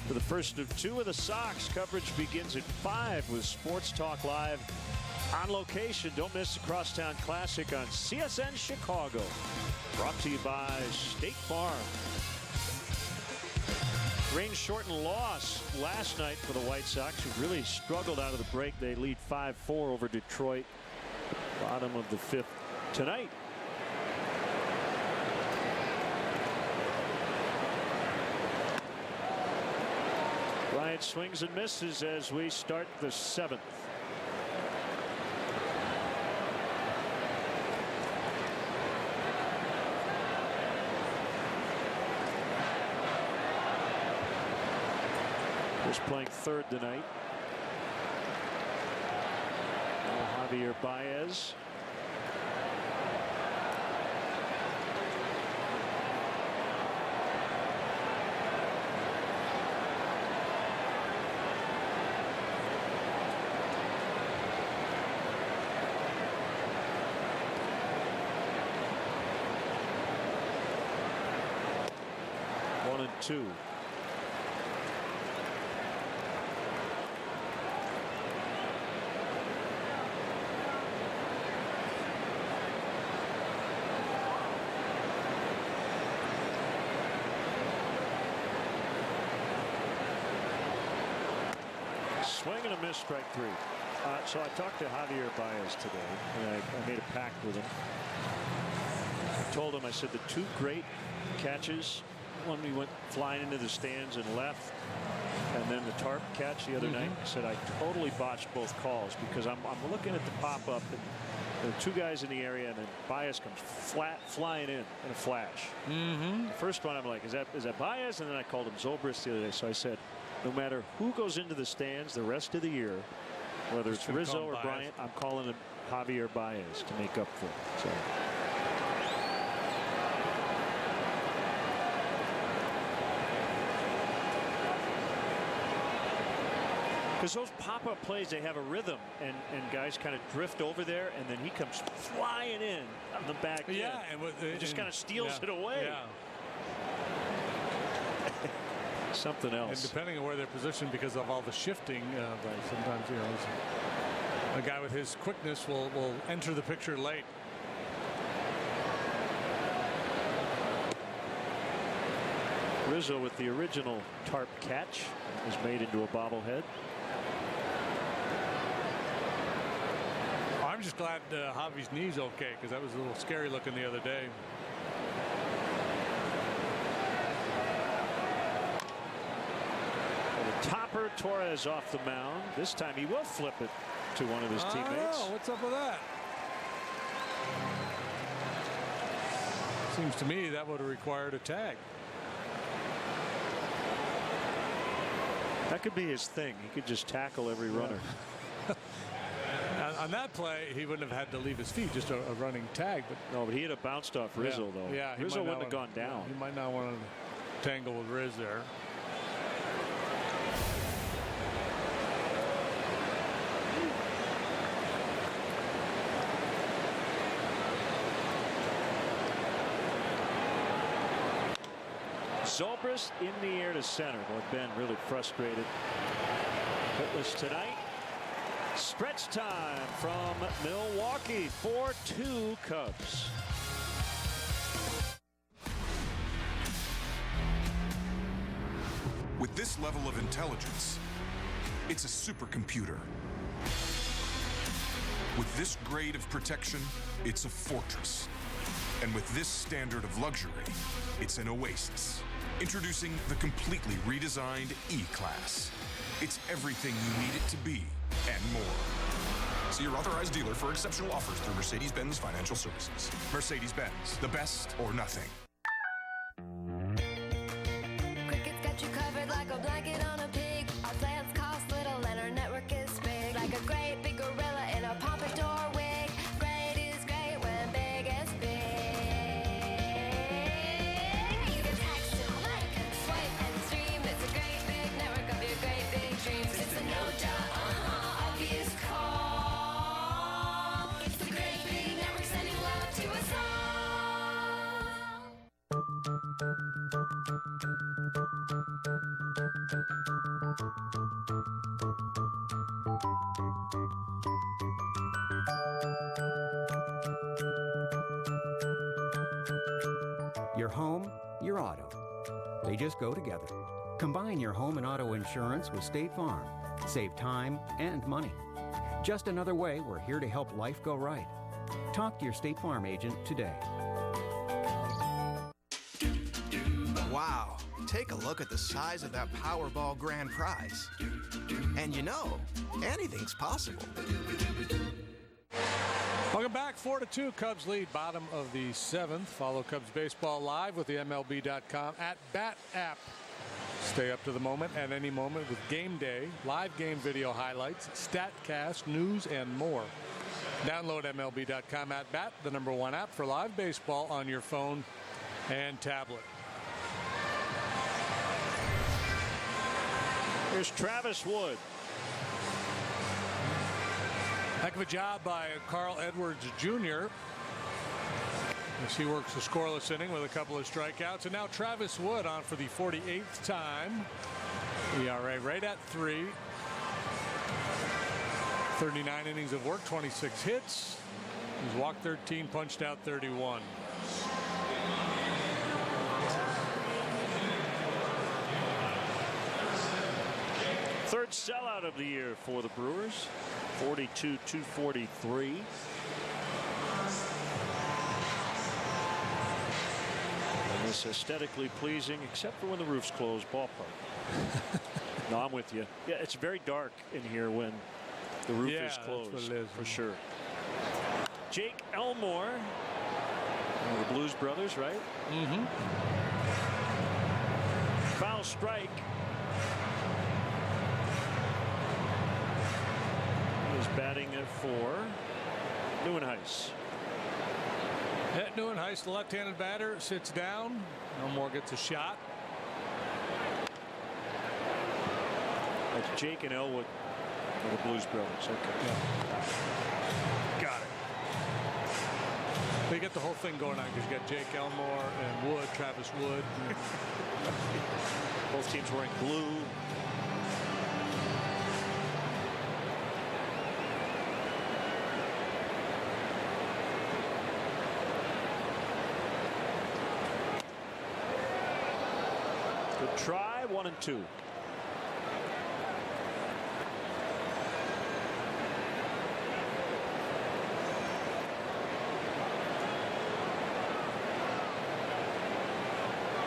for the first of two of the Sox. Coverage begins at 5 with Sports Talk Live on location. Don't miss the Crosstown Classic on CSN Chicago. Brought to you by State Farm. Rain shortened loss last night for the White Sox, who really struggled out of the break. They lead 5-4 over Detroit. Bottom of the 5th tonight. Bryant swings and misses as we start the 7th. Just playing third tonight. Javier Baez. One and two. Swing and a miss, strike 3. So I talked to Javier Baez today, and I made a pact with him. I told him, I said, the two great catches, one we went flying into the stands and left, and then the tarp catch the other night. I said, I totally botched both calls because I'm looking at the pop-up, and there are two guys in the area, and then Baez comes flying in a flash. The first one, I'm like, is that Baez? And then I called him Zobrist the other day. So I said, no matter who goes into the stands the rest of the year, whether it's Rizzo or Bryant, I'm calling him Javier Baez to make up for it. So. Because those pop-up plays, they have a rhythm, and guys kind of drift over there, and then he comes flying in on the back end. Yeah, and just kind of steals it away. Yeah. Something else. And depending on where they're positioned, because of all the shifting, sometimes a guy with his quickness will enter the picture late. Rizzo with the original tarp catch is made into a bobblehead. I'm just glad Javi's knee's okay, because that was a little scary looking the other day. Topper Torres off the mound. This time he will flip it to one of his teammates. Oh, what's up with that? Seems to me that would have required a tag. That could be his thing. He could just tackle every runner. On that play, he wouldn't have had to leave his feet, just a running tag. But no, but he had bounced off Rizzo, though. Yeah, Rizzo wouldn't have gone down. He might not want to tangle with Riz there. Zobrist in the air to center. Boy, Ben really frustrated. Hitless tonight. Stretch time from Milwaukee. 4-2 Cubs. With this level of intelligence, it's a supercomputer. With this grade of protection, it's a fortress. And with this standard of luxury, it's an oasis. Introducing the completely redesigned E-Class. It's everything you need it to be and more. See your authorized dealer for exceptional offers through Mercedes-Benz Financial Services. Mercedes-Benz, the best or nothing. Cricket's got you covered like a blanket on a pig. Our plans cost little and our network is big. Like a great big gorilla in a pompadour wig. Great is great when big is big. You can text and like and swipe and stream. It's a great big network of your great big dreams. It's a no duh, obvious call. It's the great big network sending love to us Your home, your auto. They just go together. Combine your home and auto insurance with State Farm. Save time and money. Just another way we're here to help life go right. Talk to your State Farm agent today. Wow, take a look at the size of that Powerball grand prize. And you know, anything's possible. Welcome back. 4-2. Cubs lead, bottom of the 7th. Follow Cubs baseball live with the MLB.com at Bat app. Stay up to the moment at any moment with Game Day, live game video highlights, StatCast, news, and more. Download MLB.com at Bat, the #1 app for live baseball on your phone and tablet. Here's Travis Wood. Heck of a job by Carl Edwards Jr. as he works the scoreless inning with a couple of strikeouts. And now Travis Wood on for the 48th time. ERA right at 3. 39 innings of work, 26 hits. He's walked 13, punched out 31. Third sellout of the year for the Brewers. 42-243. And this aesthetically pleasing, except for when the roof's closed, ballpark. No, I'm with you. Yeah, it's very dark in here when the roof is closed. That's what it is. For sure. Jake Elmore, one of the Blues brothers, right? Mm-hmm. Foul strike. Is batting it for Neuenhuis. Neuenhuis, the left-handed batter, sits down. Elmore gets a shot. That's Jake and Elwood of the Blues brothers. Okay. Yeah. Got it. They get the whole thing going on because you got Jake Elmore and Wood, Travis Wood. Both teams wearing blue. Good try, 1-2.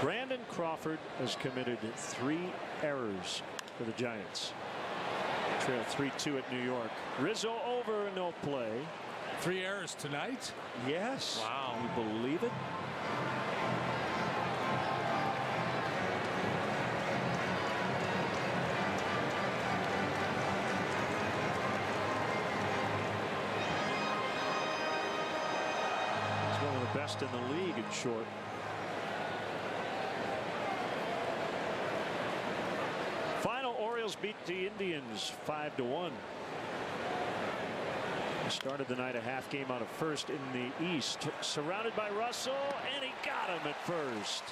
Brandon Crawford has committed 3 errors for the Giants. Trail 3-2 at New York. Rizzo over, no play. 3 errors tonight? Yes. Wow. Can you believe it? He's one of the best in the league in short. Orioles beat the Indians 5-1. They started the night a half game out of first in the East. Surrounded by Russell, and he got him at first.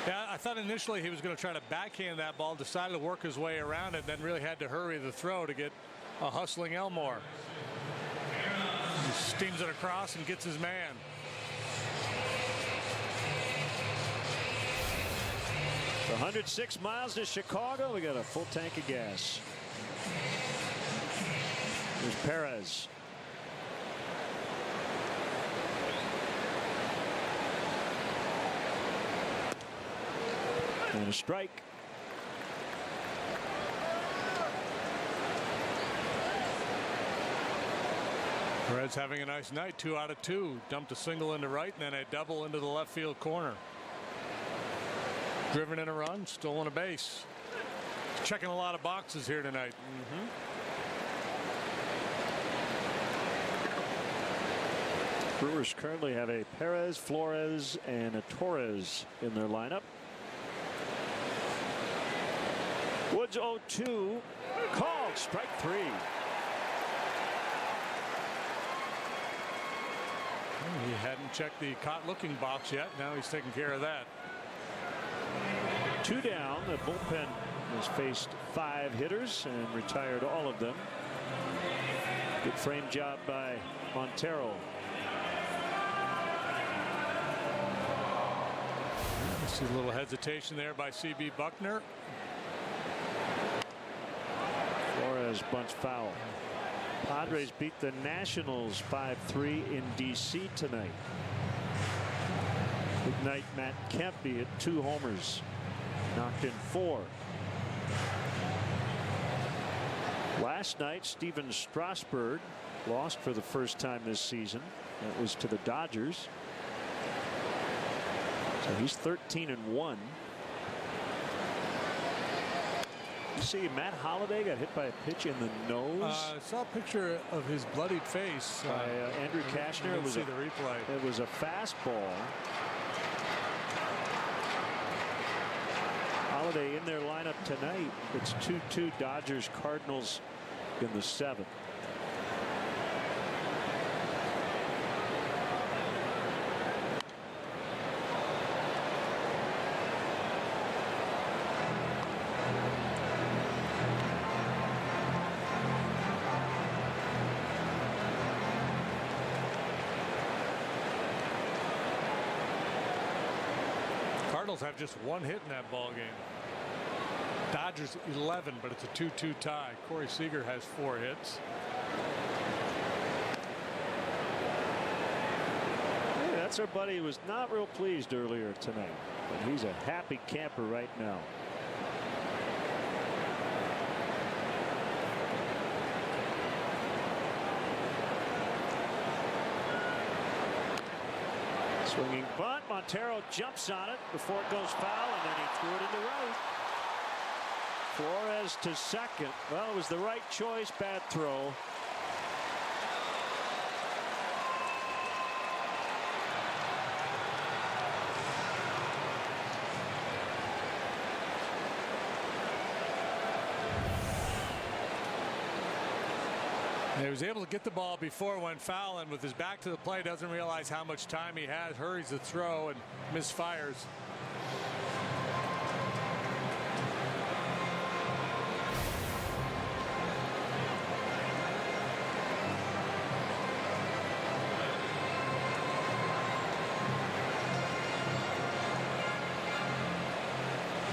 Yeah, I thought initially he was going to try to backhand that ball, decided to work his way around it, then really had to hurry the throw to get a hustling Elmore. He steams it across and gets his man. 106 miles to Chicago. We got a full tank of gas. There's Perez. And a strike. Perez having a nice night. 2 out of 2. Dumped a single into right and then a double into the left field corner. Driven in a run, stolen a base. Checking a lot of boxes here tonight. Brewers currently have a Perez, Flores, and a Torres in their lineup. Woods 0-2, called strike 3. He hadn't checked the caught looking box yet. Now he's taking care of that. 2 down. The bullpen has faced 5 hitters and retired all of them. Good frame job by Montero. See a little hesitation there by C.B. Buckner. Flores bunts foul. Padres beat the Nationals 5-3 in D.C. tonight. Big night. Matt Kempe hit 2 homers. Knocked in 4. Last night, Steven Strasburg lost for the first time this season. That was to the Dodgers. So he's 13-1. You see Matt Holliday got hit by a pitch in the nose. I saw a picture of his bloodied face by Andrew Kashner. It was the replay. It was a fastball. Holliday in their lineup tonight. It's 2-2 Dodgers Cardinals in the 7th. Cardinals have just 1 hit in that ball game. Dodgers 11, but it's a 2-2 tie. Corey Seager has 4 hits. Hey, that's our buddy who was not real pleased earlier tonight, but he's a happy camper right now. Swinging bunt. Montero jumps on it before it goes foul, and then he threw it into right. Flores to second. Well, it was the right choice. Bad throw. He was able to get the ball before it went foul, and with his back to the plate, doesn't realize how much time he has, hurries the throw and misfires.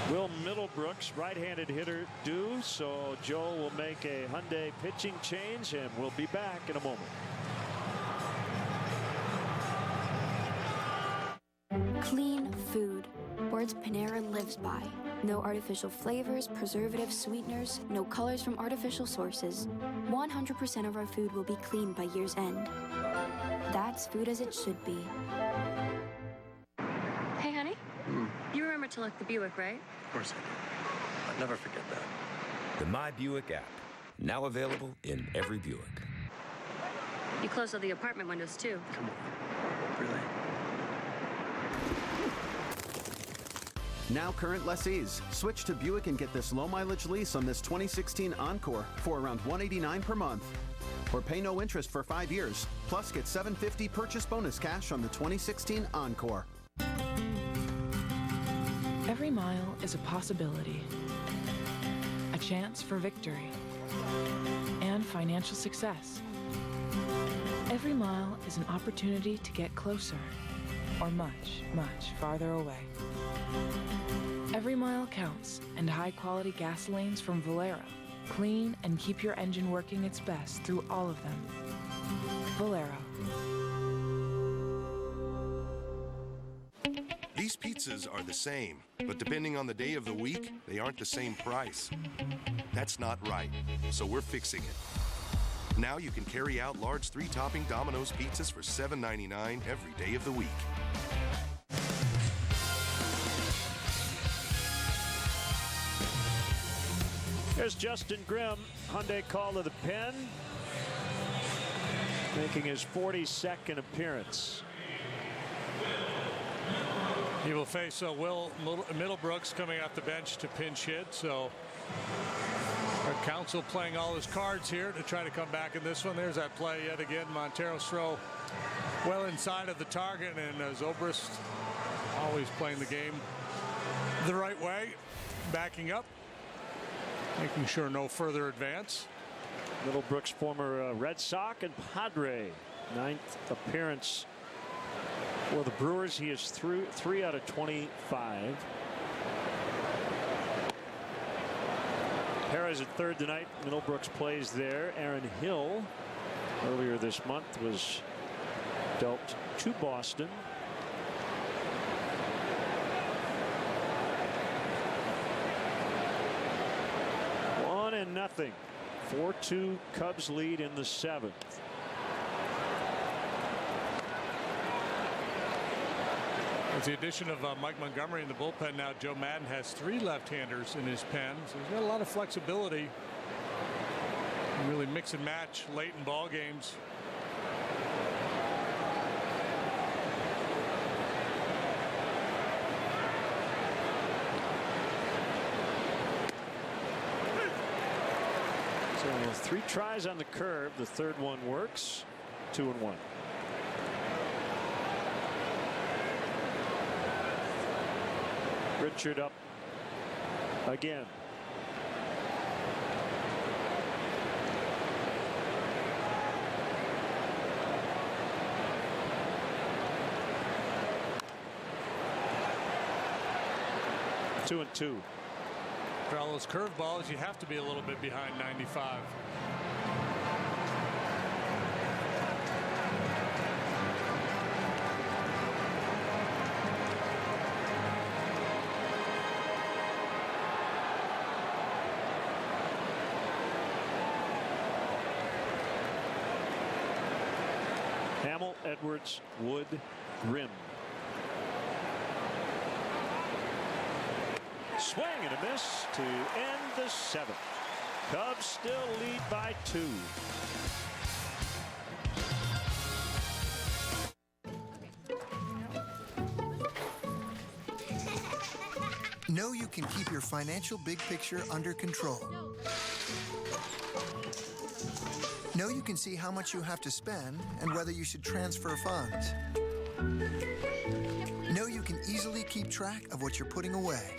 Will Middlebrooks, right-handed hitter, do so. Joe will make a Hyundai pitching change, and we'll be back in a moment. Clean food. Words Panera lives by. No artificial flavors, preservatives, sweeteners, no colors from artificial sources. 100% of our food will be clean by year's end. That's food as it should be. Hey, honey. You remember to lock the Buick, right? Of course I do. I'll never forget that. The My Buick app, now available in every Buick. You closed all the apartment windows, too. Come on. Really? Now current lessees, switch to Buick and get this low mileage lease on this 2016 Encore for around $189 per month. Or pay no interest for 5 years. Plus get $750 purchase bonus cash on the 2016 Encore. Every mile is a possibility, a chance for victory, and financial success. Every mile is an opportunity to get closer or much, much farther away. Every mile counts, and high-quality gasolines from Valero. Clean and keep your engine working its best through all of them. Valero. These pizzas are the same, but depending on the day of the week, they aren't the same price. That's not right, so we're fixing it. Now you can carry out large 3-topping Domino's pizzas for $7.99 every day of the week. There's Justin Grimm, Hyundai call to the pen, making his 42nd appearance. He will face Will Middlebrooks coming off the bench to pinch hit. So our counsel playing all his cards here to try to come back in this one. There's that play yet again. Montero's throw well inside of the target, and Zobrist always playing the game the right way, backing up, making sure no further advance. Middlebrooks, former Red Sox and Padre, 9th appearance for the Brewers. He is through 3 out of 25. Perez at third tonight. Middlebrooks plays there. Aaron Hill earlier this month was dealt to Boston. One and nothing. 4-2 Cubs lead in the 7th. With the addition of Mike Montgomery in the bullpen now, Joe Madden has 3 left-handers in his pen. So he's got a lot of flexibility. And really mix and match late in ball games. So 3 tries on the curve. The third one works. 2-1. Richard up again. Two and two. For all those curveballs, you have to be a little bit behind 95. Hamill, Edwards, Wood, Grimm. Swing and a miss to end the 7th. Cubs still lead by 2. Know you can keep your financial big picture under control. Know you can see how much you have to spend and whether you should transfer funds. Know you can easily keep track of what you're putting away.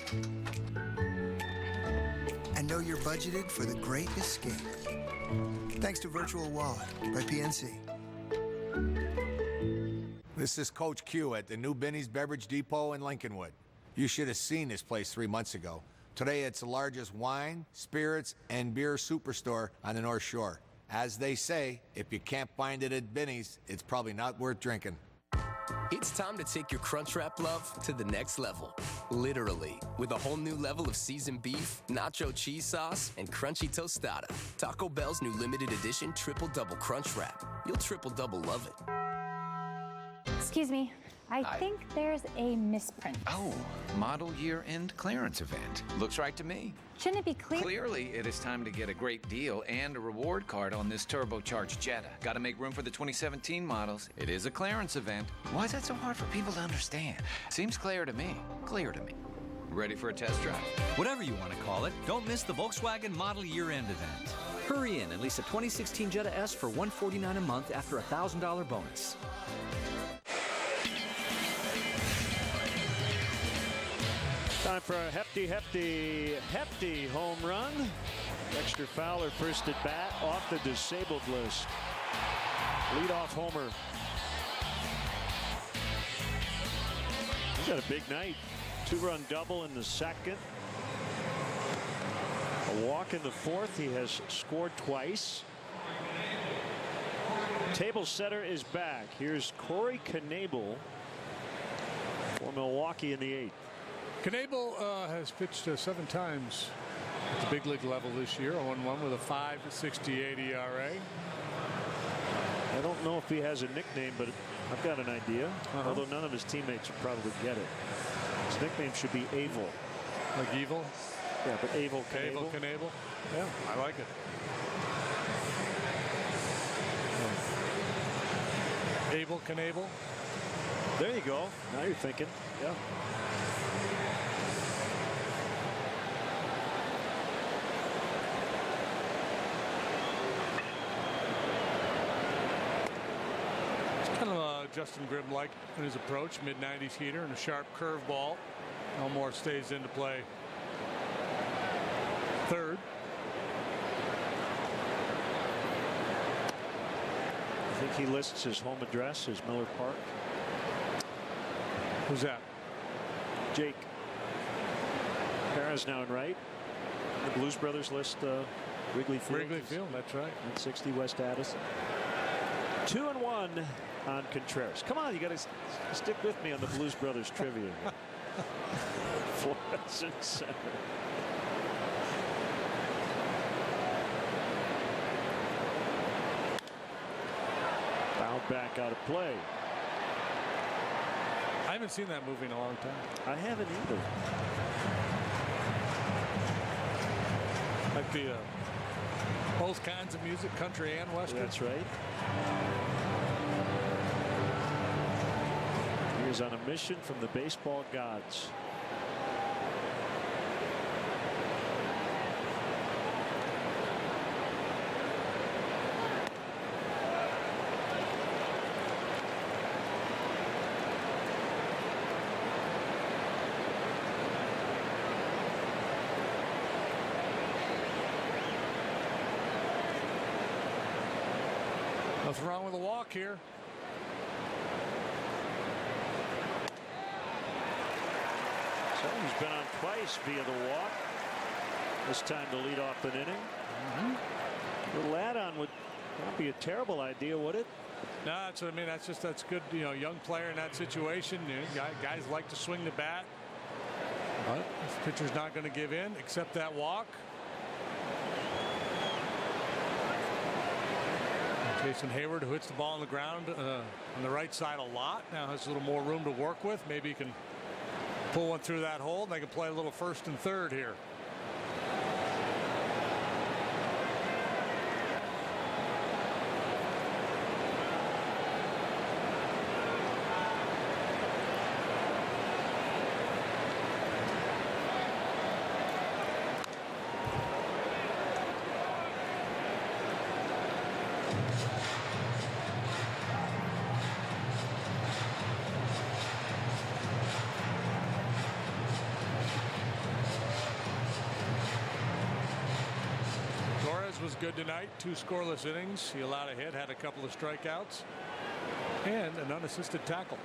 And know you're budgeted for the great escape. Thanks to Virtual Wallet by PNC. This is Coach Q at the new Benny's Beverage Depot in Lincolnwood. You should have seen this place 3 months ago. Today it's the largest wine, spirits, and beer superstore on the North Shore. As they say, if you can't find it at Benny's, it's probably not worth drinking. It's time to take your Crunchwrap love to the next level. Literally. With a whole new level of seasoned beef, nacho cheese sauce, and crunchy tostada. Taco Bell's new limited edition triple-double Crunchwrap. You'll triple-double love it. Excuse me. I think there's a misprint. Oh, model year-end clearance event. Looks right to me. Shouldn't it be clear? Clearly, it is time to get a great deal and a reward card on this turbocharged Jetta. Got to make room for the 2017 models. It is a clearance event. Why is that so hard for people to understand? Seems clear to me. Clear to me. Ready for a test drive? Whatever you want to call it, don't miss the Volkswagen Model Year-End event. Hurry in and lease a 2016 Jetta S for $149 a month after a $1,000 bonus. Time for a hefty home run. Dexter Fowler first at bat, off the disabled list. Leadoff homer. He's got a big night. Two-run double in the second. A walk in the fourth. He has scored twice. Table setter is back. Here's Corey Knebel for Milwaukee in the eighth. Knebel has pitched 7 times at the big league level this year. 0-1 with a 5.68 ERA. I don't know if he has a nickname, but I've got an idea. Although none of his teammates would probably get it. His nickname should be Avel. Like evil? Yeah, but Avel Knebel. Avel Knebel. Yeah, I like it. Avel Knebel. There you go. Now you're thinking. Yeah. Kind of Justin Grimm-like in his approach, mid-90s heater and a sharp curveball. Elmore stays into play. Third. I think he lists his home address as Miller Park. Who's that? Jake. Parra's now in right. The Blues Brothers list Wrigley Field. Wrigley Field, that's right. 160 West Addison. 2-1 on Contreras. Come on, you got to stick with me on the Blues Brothers trivia. Flores in center. Fouled back out of play. I haven't seen that movie in a long time. I haven't either. Like the both kinds of music, country and western. That's right. He is on a mission from the baseball gods. Nothing wrong with a walk here. So he's been on twice via the walk. This time to lead off an inning. A little add-on would not be a terrible idea, would it? No, that's what I mean. That's good. You know, young player in that situation. You know, guys like to swing the bat. But this pitcher's not going to give in, except that walk. Jason Hayward, who hits the ball on the ground on the right side a lot, now has a little more room to work with. Maybe he can pull one through that hole, and they can play a little first and third here. Was good tonight. 2 scoreless innings. He allowed a hit, had a couple of strikeouts, and an unassisted tackle.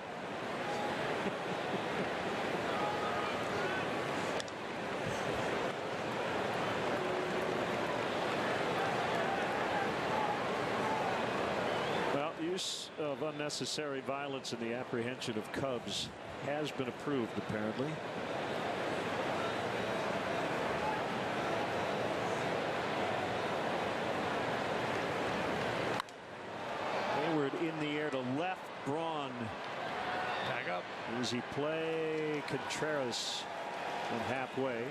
Well, use of unnecessary violence in the apprehension of Cubs has been approved, apparently. In the air to left. Braun. Tag up. Easy play. Contreras and halfway.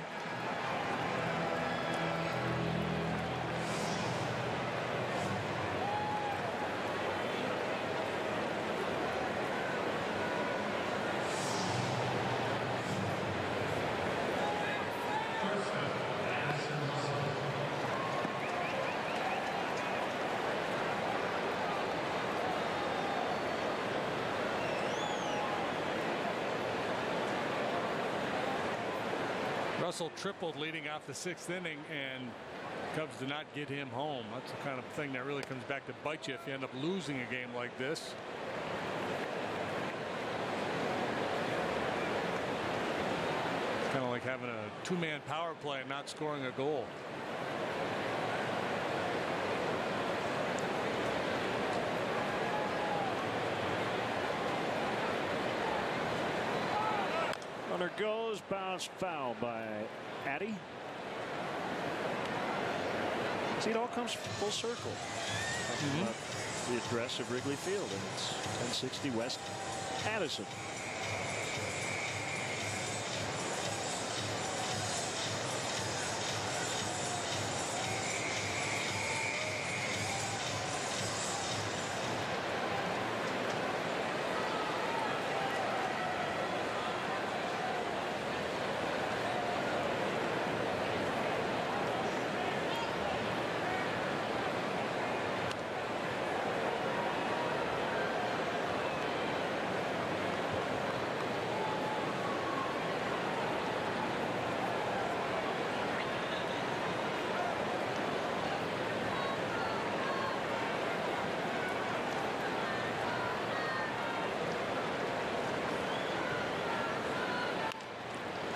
Russell tripled leading off the 6th inning, and Cubs did not get him home. That's the kind of thing that really comes back to bite you if you end up losing a game like this. kind of like having a two-man power play and not scoring a goal. Runner goes, bounced foul by Addy. See, it all comes full circle. The address of Wrigley Field, and it's 1060 West Addison.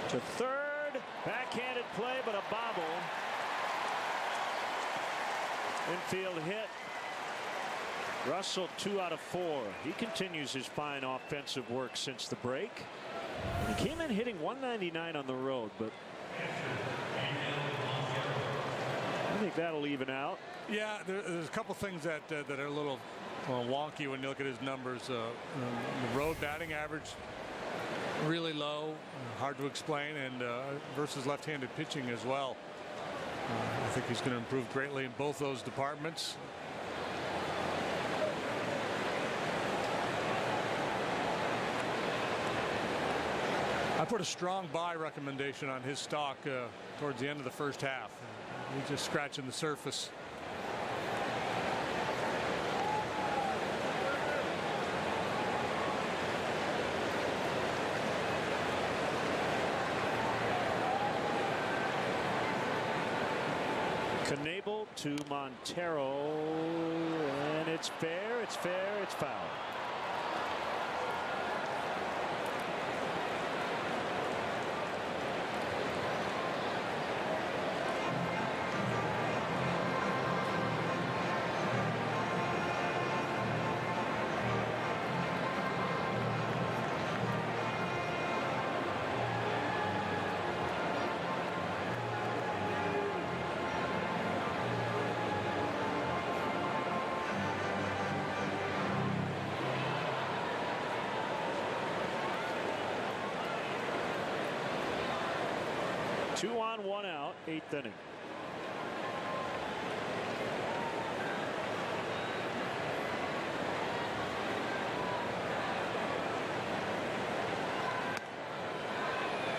To third, backhanded play, but a bobble. Infield hit. Russell 2 out of 4. He continues his fine offensive work since the break. And he came in hitting 199 on the road, but I think that'll even out. Yeah, there's a couple things that are a little wonky when you look at his numbers. The road batting average really low, hard to explain, and versus left-handed pitching as well. I think he's going to improve greatly in both those departments. I put a strong buy recommendation on his stock towards the end of the first half. He's just scratching the surface. Knebel to Montero, and it's fair, it's fair, it's foul. Two on, one out, 8th inning.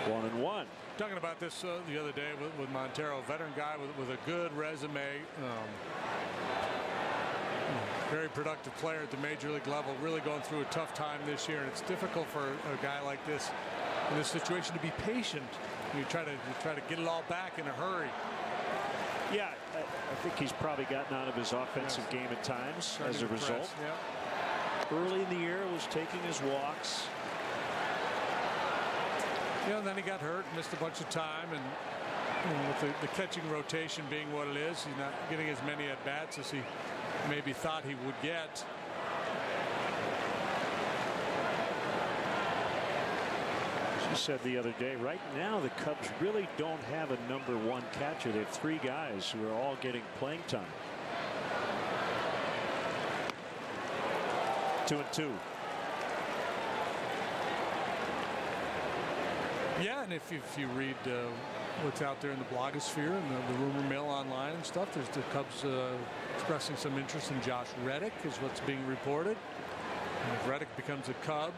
One and one. Talking about this the other day with Montero, veteran guy with a good resume. Very productive player at the major league level, really going through a tough time this year, and it's difficult for a guy like this in this situation to be patient. You try to get it all back in a hurry. Yeah, I think he's probably gotten out of his offensive game at times as a result. Yeah. Early in the year was taking his walks. Yeah, and then he got hurt, missed a bunch of time, and with the catching rotation being what it is, he's not getting as many at bats as he maybe thought he would get. She said the other day, right now the Cubs really don't have a #1 catcher. They have 3 guys who are all getting playing time. 2-2. Yeah, and if you read what's out there in the blogosphere and the rumor mill online and stuff, there's the Cubs expressing some interest in Josh Reddick is what's being reported. And if Reddick becomes a Cub,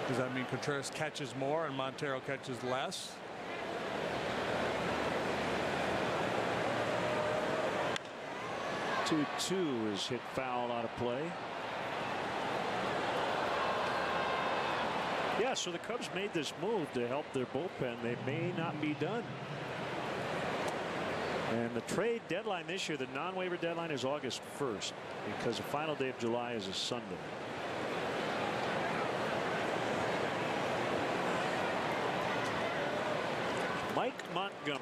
does that mean Contreras catches more and Montero catches less? Two is hit foul out of play. Yeah, so the Cubs made this move to help their bullpen. They may not be done. And the trade deadline this year, the non-waiver deadline, is August 1st because the final day of July is a Sunday. Mike Montgomery.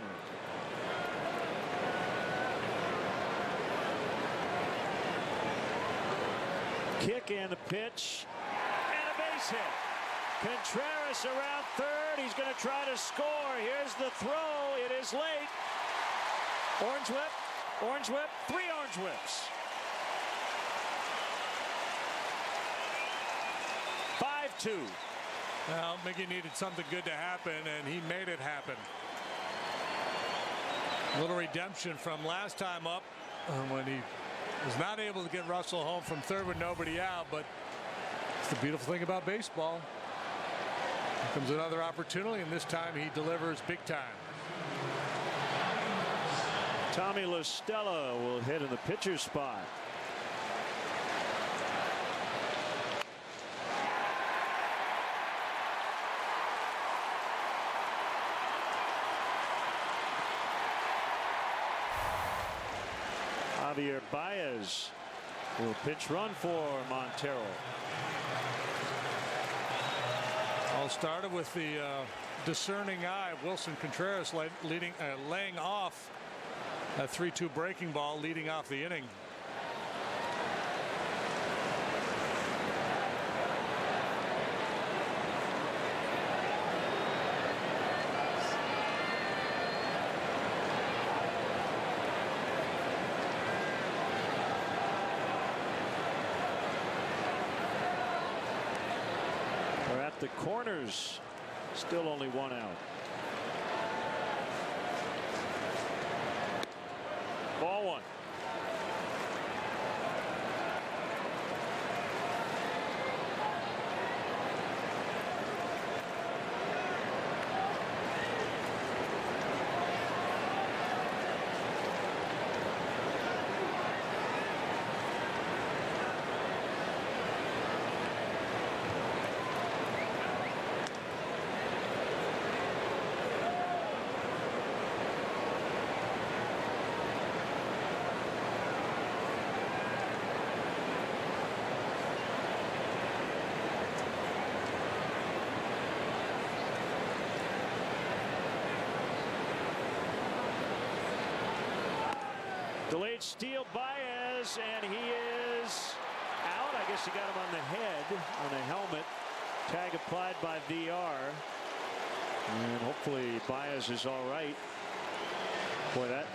Kick and the pitch and a base hit. Contreras around third. He's going to try to score. Here's the throw. It is late. Orange whip. Orange whip. 3 orange whips. 5-2. Well, Mickey needed something good to happen, and he made it happen. A little redemption from last time up when he was not able to get Russell home from third with nobody out, but it's the beautiful thing about baseball. Here comes another opportunity, and this time he delivers big time. Tommy La Stella will hit in the pitcher's spot. Javier Baez will pitch run for Montero. All started with the discerning eye of Wilson Contreras laying off a 3-2 breaking ball leading off the inning. The corners, still only 1 out. Ball 1. Delayed steal, Baez, and he is out. I guess he got him on the head, on the helmet. Tag applied by VR. And hopefully Baez is all right. Boy, that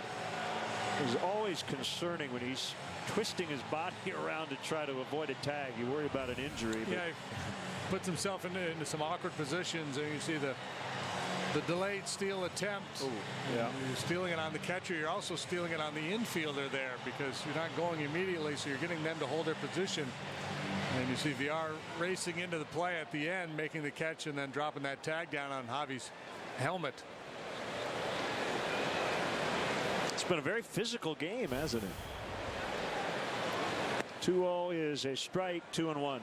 is always concerning when he's twisting his body around to try to avoid a tag. You worry about an injury. Yeah, he puts himself into some awkward positions, and you see the delayed steal attempt. Ooh, yeah. You're stealing it on the catcher. You're also stealing it on the infielder there because you're not going immediately, so you're getting them to hold their position. And you see VR racing into the play at the end, making the catch and then dropping that tag down on Javi's helmet. It's been a very physical game, hasn't it? 2-0 is a strike, 2-1.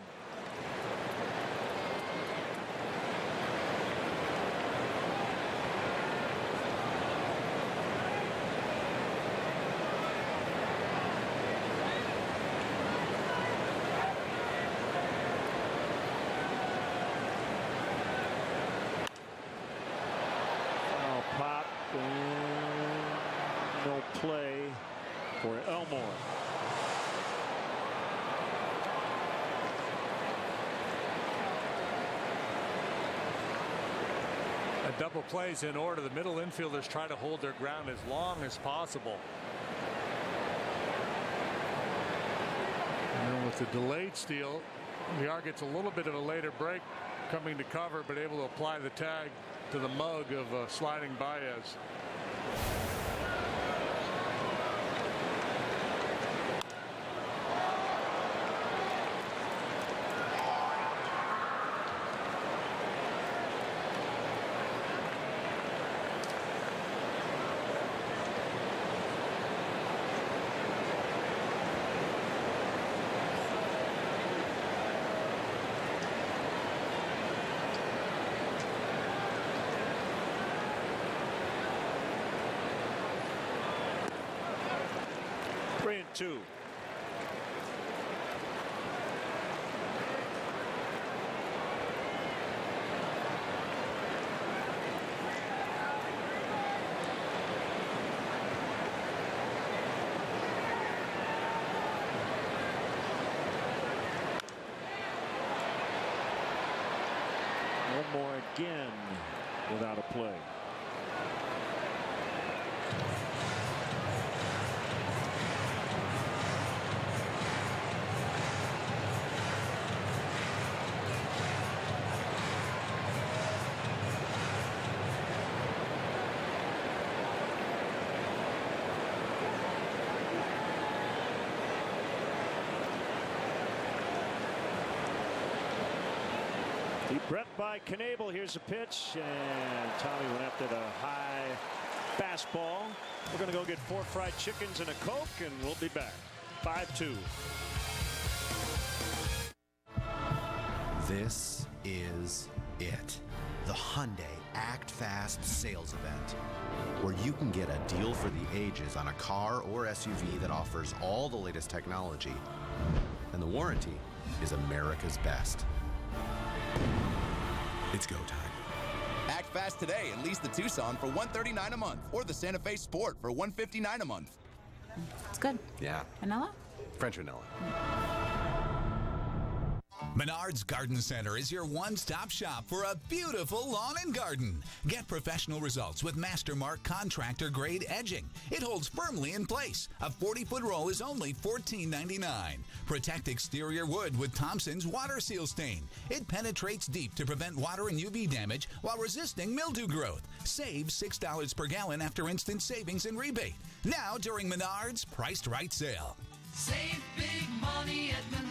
No play for Elmore. A double plays in order. The middle infielders try to hold their ground as long as possible. And then with the delayed steal, VR gets a little bit of a later break coming to cover, but able to apply the tag to the mug of sliding Baez. Two. again without a play. Deep breath by Knebel. Here's a pitch, and Tommy went after the high fastball. We're going to go get 4 fried chickens and a Coke, and we'll be back. 5-2. This is it. The Hyundai Act Fast sales event, where you can get a deal for the ages on a car or SUV that offers all the latest technology, and the warranty is America's best. It's go time. Act fast today and lease the Tucson for $139 a month, or the Santa Fe Sport for $159 a month. It's good. Yeah. Vanilla? French vanilla. Menards Garden Center is your one-stop shop for a beautiful lawn and garden. Get professional results with Mastermark contractor grade edging. It holds firmly in place. A 40-foot roll is only $14.99. Protect exterior wood with Thompson's Water Seal Stain. It penetrates deep to prevent water and UV damage while resisting mildew growth. Save $6 per gallon after instant savings and rebate. Now during Menards Priced Right sale. Save big money at Menards.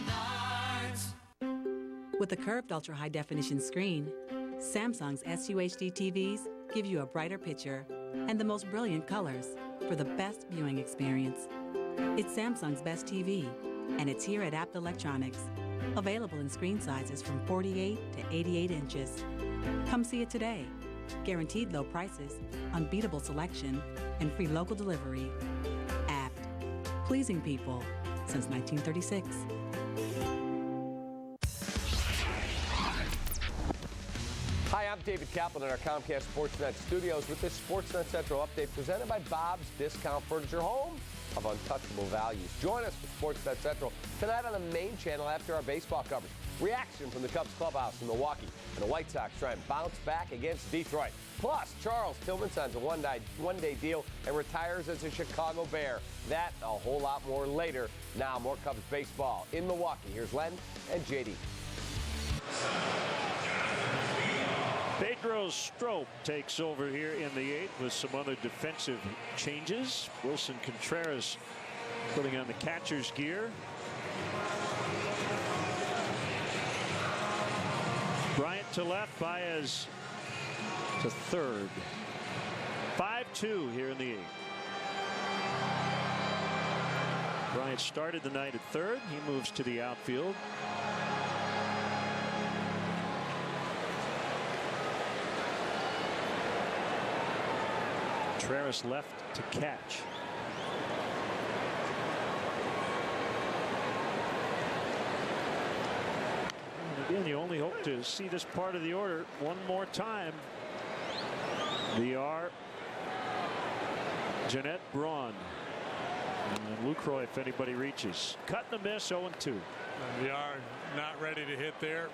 With a curved ultra-high-definition screen, Samsung's SUHD TVs give you a brighter picture and the most brilliant colors for the best viewing experience. It's Samsung's best TV, and it's here at Apt Electronics. Available in screen sizes from 48 to 88 inches. Come see it today. Guaranteed low prices, unbeatable selection, and free local delivery. Apt. Pleasing people since 1936. Hi, I'm David Kaplan in our Comcast Sportsnet studios with this Sportsnet Central update presented by Bob's Discount Furniture, home of untouchable values. Join us for Sportsnet Central tonight on the main channel after our baseball coverage. Reaction from the Cubs clubhouse in Milwaukee, and the White Sox try and bounce back against Detroit. Plus, Charles Tillman signs a one-day deal and retires as a Chicago Bear. That and a whole lot more later. Now, more Cubs baseball in Milwaukee. Here's Len and JD. Pedro Strop takes over here in the 8th with some other defensive changes. Wilson Contreras putting on the catcher's gear. Bryant to left, Baez to third. 5-2 here in the 8th. Bryant started the night at third. He moves to the outfield. Contreras left to catch. And again, you only hope to see this part of the order one more time. VR, Jeanette Braun, and Lucroy if anybody reaches. Cut and a miss, 0-2. VR not ready to hit there.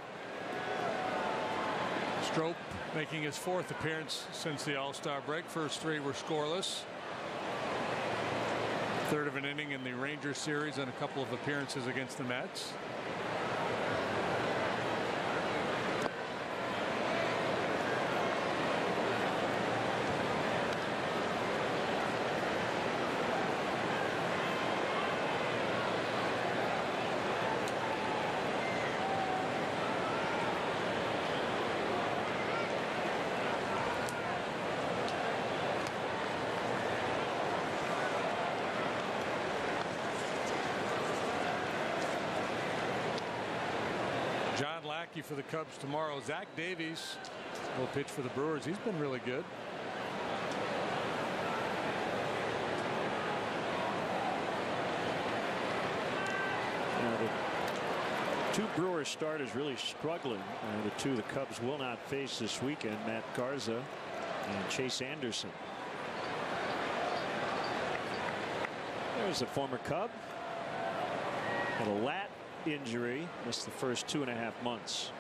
Strop making his 4th appearance since the All-Star break. First 3 were scoreless. Third of an inning in the Rangers series and a couple of appearances against the Mets. John Lackey for the Cubs tomorrow. Zach Davies will pitch for the Brewers. He's been really good. Now the 2 Brewers starters really struggling. The 2 the Cubs will not face this weekend, Matt Garza and Chase Anderson. There's the former Cub. Had a lat injury, missed the first 2.5 months.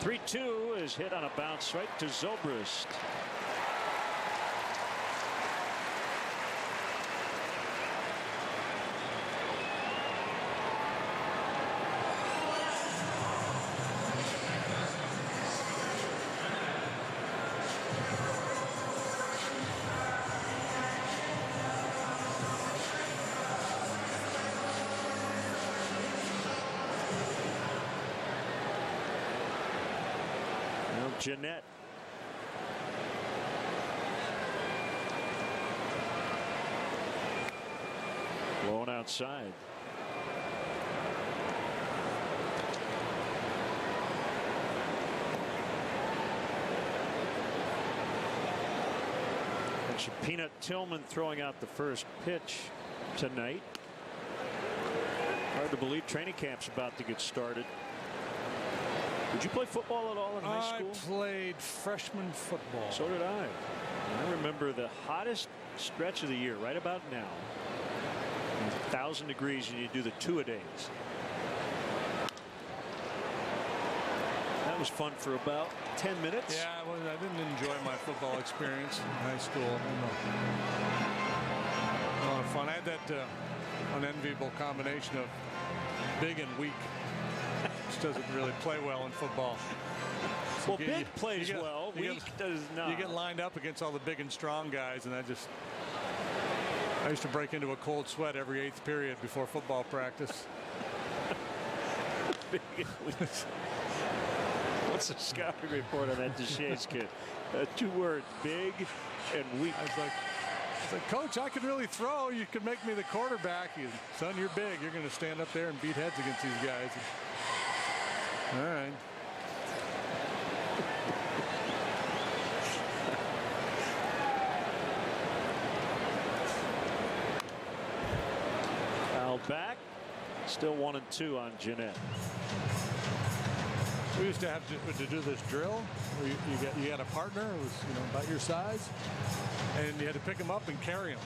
3-2 is hit on a bounce right to Zobrist. Jeanette. Blown outside. And Peanut Tillman throwing out the first pitch tonight. Hard to believe training camp's about to get started. Did you play football at all in high school? I played freshman football. So did I. I remember the hottest stretch of the year, right about now. 1,000 degrees, and you do the two-a-days. That was fun for about 10 minutes. Yeah, I didn't enjoy my football experience in high school. A lot of fun. I had that unenviable combination of big and weak. Which doesn't really play well in football. So well, big plays well. Weak does not. You get lined up against all the big and strong guys, and I used to break into a cold sweat every 8th period before football practice. What's the scouting report on that Deshays kid? 2 words: big and weak. I was like, Coach, I could really throw. You could make me the quarterback. Son, you're big. You're going to stand up there and beat heads against these guys. All right. Foul back. Still 1-2 on Jeanette. We used to have to do this drill where you had a partner who was about your size, and you had to pick him up and carry him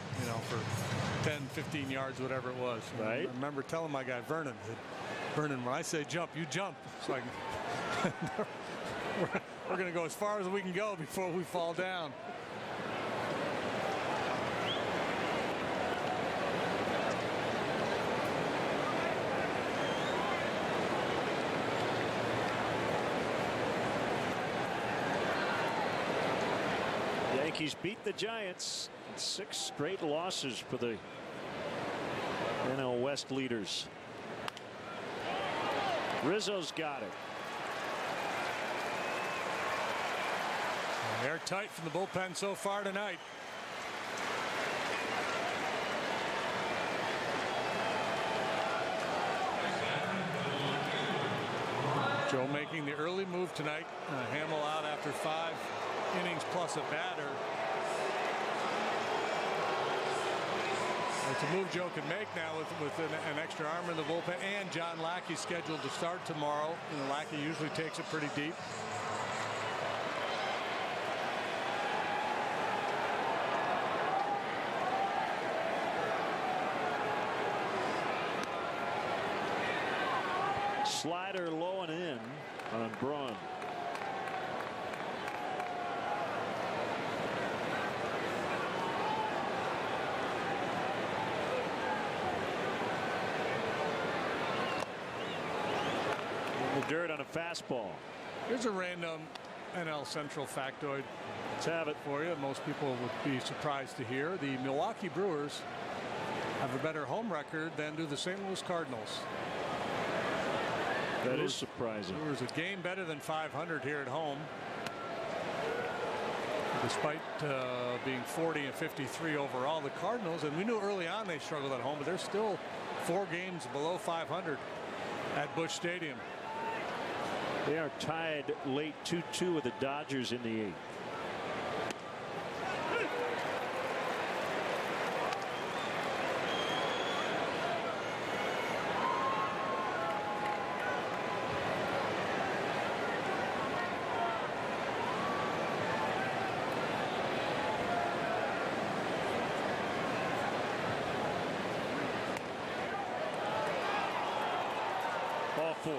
for 10, 15 yards, whatever it was. Right. I remember telling my guy Vernon, when I say jump, you jump. It's like we're going to go as far as we can go before we fall down. Yankees beat the Giants. 6 straight losses for the NL West leaders. Rizzo's got it. Airtight from the bullpen so far tonight. Joe making the early move tonight. Hamill out after 5 innings plus a batter. It's a move Joe can make now with an extra arm in the bullpen, and John Lackey scheduled to start tomorrow. Lackey usually takes it pretty deep. Slider low and in on Braun. Dirt on a fastball. Here's a random NL Central factoid. Let's have it for you. Most people would be surprised to hear the Milwaukee Brewers have a better home record than do the St. Louis Cardinals. That is surprising. Brewers a game better than 500 here at home, despite being 40 and 53 overall. The Cardinals, and we knew early on they struggled at home, but they're still 4 games below 500 at Busch Stadium. They are tied late 2-2 with the Dodgers in the 8th. Ball 4.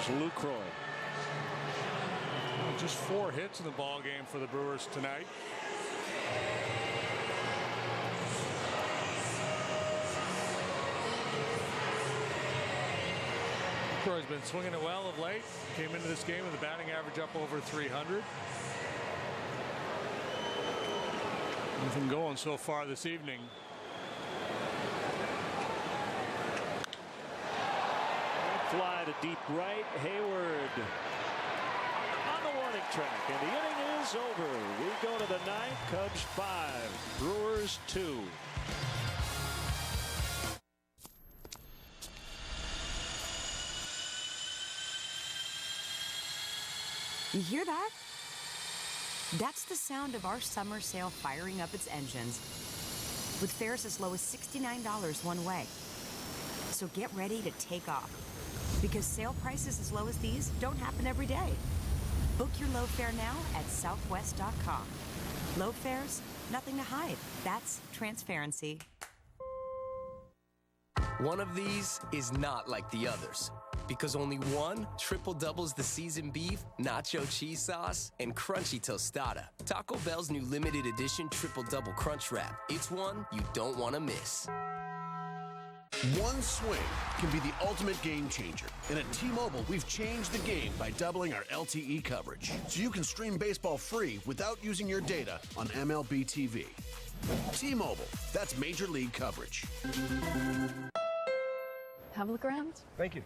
Here's Lucroy. Just 4 hits in the ball game for the Brewers tonight. Lucroy's been swinging it well of late. Came into this game with a batting average up over 300. Nothing going so far this evening. Fly to deep right. Hayward on the warning track, and the inning is over. We go to the 9th. Cubs 5, Brewers 2. You hear that? That's the sound of our summer sale firing up its engines, with fares as low as $69 one way. So get ready to take off, because sale prices as low as these don't happen every day. Book your low fare now at southwest.com. Low fares, nothing to hide. That's transparency. One of these is not like the others, because only one triple doubles the seasoned beef, nacho cheese sauce, and crunchy tostada. Taco Bell's new limited edition triple double crunch wrap. It's one you don't want to miss. One swing can be the ultimate game changer. And at T-Mobile, we've changed the game by doubling our LTE coverage, so you can stream baseball free without using your data on MLB TV. T-Mobile, that's major league coverage. Have a look around. Thank you.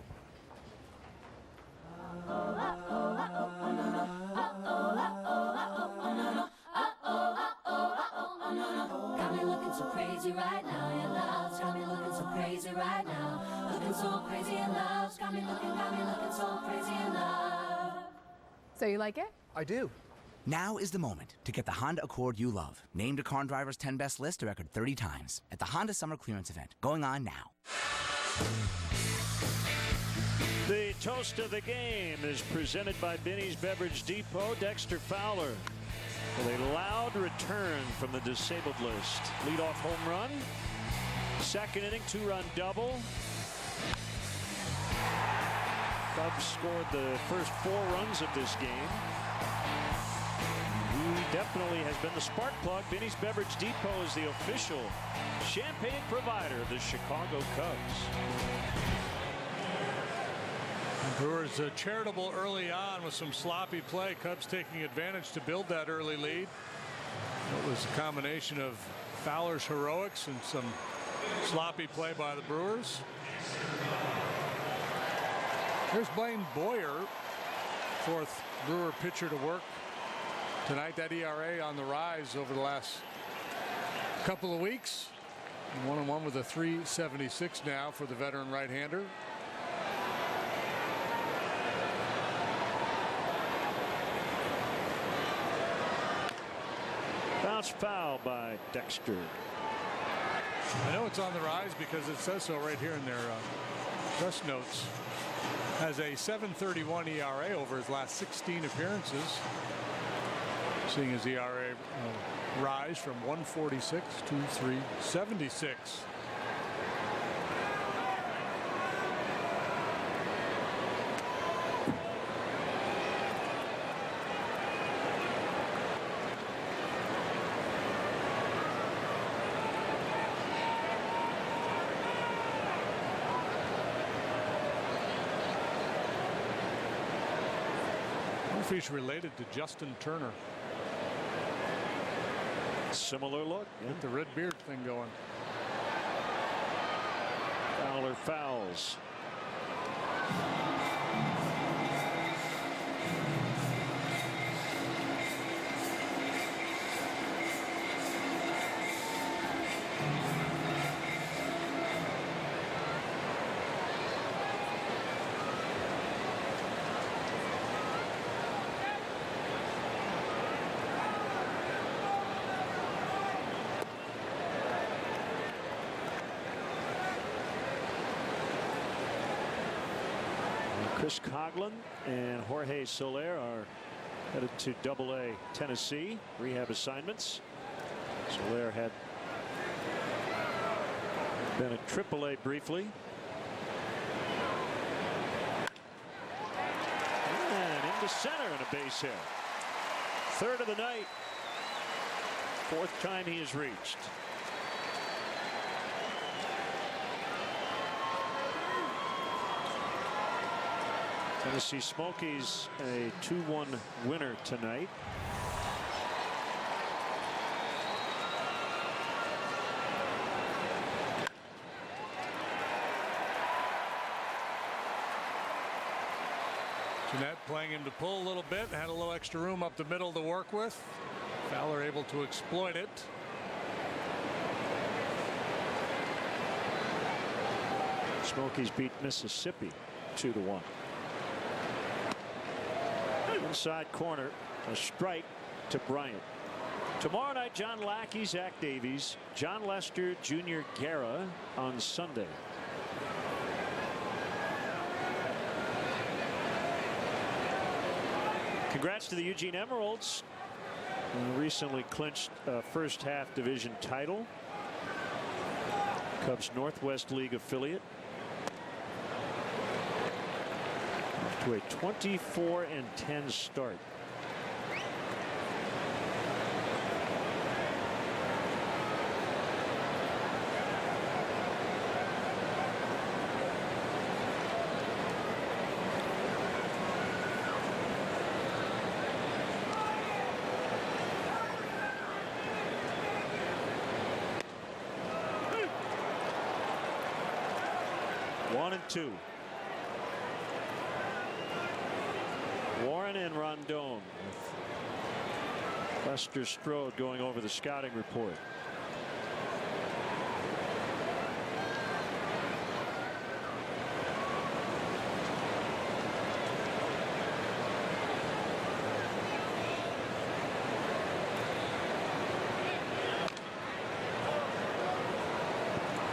Got me looking so crazy right now, your love's got me looking so crazy right now. Looking so crazy in love, got me looking so crazy in love. So you like it? I do. Now is the moment to get the Honda Accord you love. Named a Car and Driver's 10 Best list a record 30 times at the Honda Summer Clearance Event, going on now. The toast of the game is presented by Binny's Beverage Depot. Dexter Fowler with a loud return from the disabled list. Leadoff home run. Second inning, 2-run double. Cubs scored the first 4 runs of this game. He definitely has been the spark plug. Binny's Beverage Depot is the official champagne provider of the Chicago Cubs. Brewers charitable early on with some sloppy play. Cubs taking advantage to build that early lead. It was a combination of Fowler's heroics and some sloppy play by the Brewers. Here's Blaine Boyer, 4th Brewer pitcher to work tonight. That ERA on the rise over the last couple of weeks. 1-1 with a 3.76 now for the veteran right-hander. Bounce foul by Dexter. I know it's on the rise because it says so right here in their press notes. Has a 7.31 ERA over his last 16 appearances. Seeing his ERA rise from 1.46 to 3.76. He's related to Justin Turner. Similar look. Yeah. Get the red beard thing going. Fowler fouls. Chris Coughlin and Jorge Soler are headed to Double-A Tennessee rehab assignments. Soler had been at Triple-A briefly. to center and a base hit. Third of the night. Fourth time he has reached. Tennessee Smokies a 2-1 winner tonight. Jeanette playing him to pull a little bit, had a little extra room up the middle to work with. Fowler able to exploit it. Smokies beat Mississippi 2-1. Inside corner, a strike to Bryant. Tomorrow night, John Lackey, Zach Davies, John Lester, Junior Guerra on Sunday. Congrats to the Eugene Emeralds, who recently clinched a first half division title. Cubs Northwest League affiliate. To a 24-10 start. One and two. Warren and Rondon with Lester Strode going over the scouting report.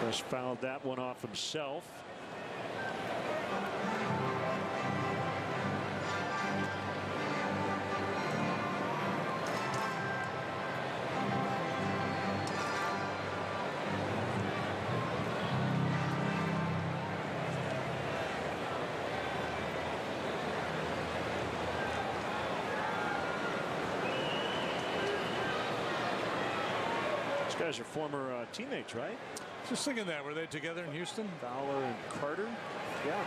Chris fouled that one off himself. These guys are former teammates, right? Just thinking that. Were they together in Houston? Fowler and Carter? Yeah.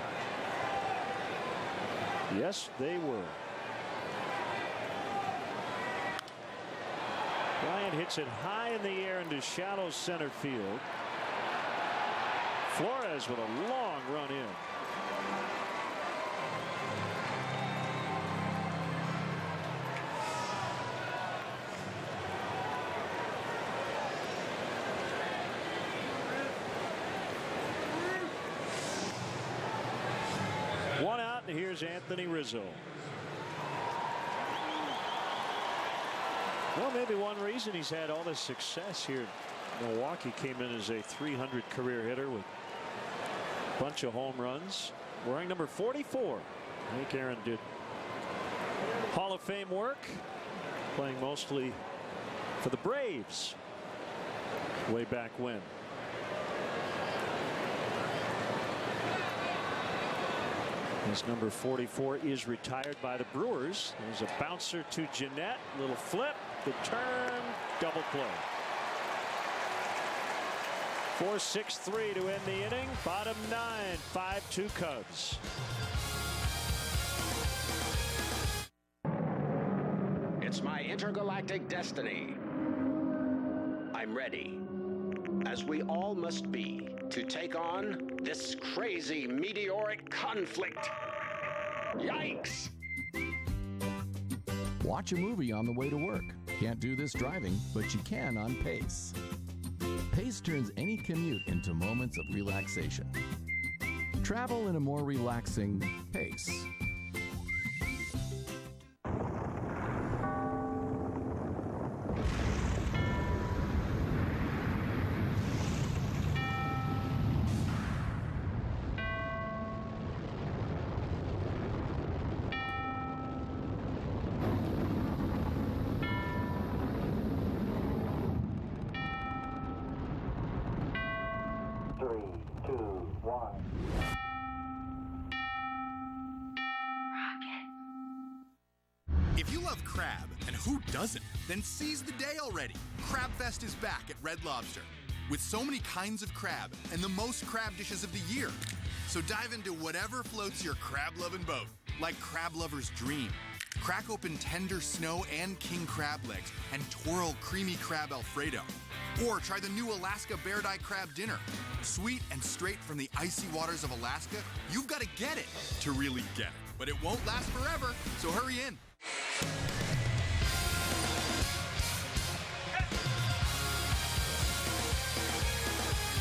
Yes, they were. Bryant hits it high in the air into shallow center field. Flores with a long run in. One out, and here's Anthony Rizzo. Well, maybe one reason he's had all this success here in Milwaukee, came in as a .300 career hitter with a bunch of home runs. Wearing number 44. Hank Aaron did Hall of Fame work, playing mostly for the Braves way back when. His number 44 is retired by the Brewers. There's a bouncer to Jeanette. Little flip. The turn. Double play. 4-6-3 to end the inning. Bottom 9. 5-2 Cubs. It's my intergalactic destiny. I'm ready, as we all must be, to take on this crazy meteoric conflict. Yikes! Watch a movie on the way to work. Can't do this driving, but you can on Pace. Pace turns any commute into moments of relaxation. Travel in a more relaxing pace. If you love crab, and who doesn't, then seize the day already. Crab Fest is back at Red Lobster with so many kinds of crab and the most crab dishes of the year. So dive into whatever floats your crab-loving boat, like Crab Lover's Dream. Crack open tender snow and king crab legs and twirl creamy crab Alfredo. Or try the new Alaska Bear Dye Crab Dinner. Sweet and straight from the icy waters of Alaska, you've got to get it to really get it. But it won't last forever, so hurry in.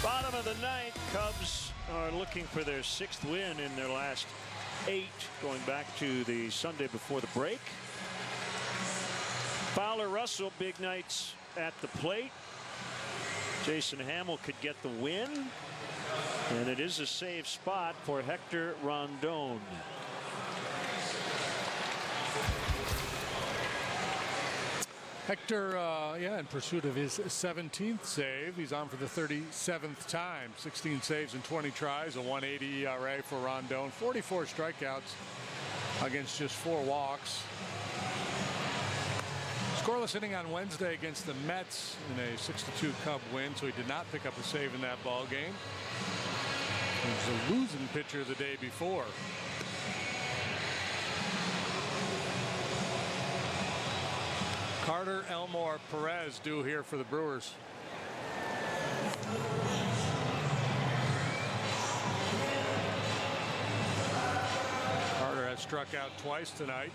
Bottom of the ninth, Cubs are looking for their 6th win in their last 8, going back to the Sunday before the break. Fowler, Russell, big nights at the plate. Jason Hamill could get the win, and it is a safe spot for Hector Rondon. Hector, in pursuit of his 17th save. He's on for the 37th time. 16 saves in 20 tries, a 1.80 ERA for Rondon. 44 strikeouts against just 4 walks. Scoreless inning on Wednesday against the Mets in a 6-2 Cub win, so he did not pick up a save in that ball game. He was a losing pitcher the day before. Carter, Elmore, Perez due here for the Brewers. Carter has struck out twice tonight.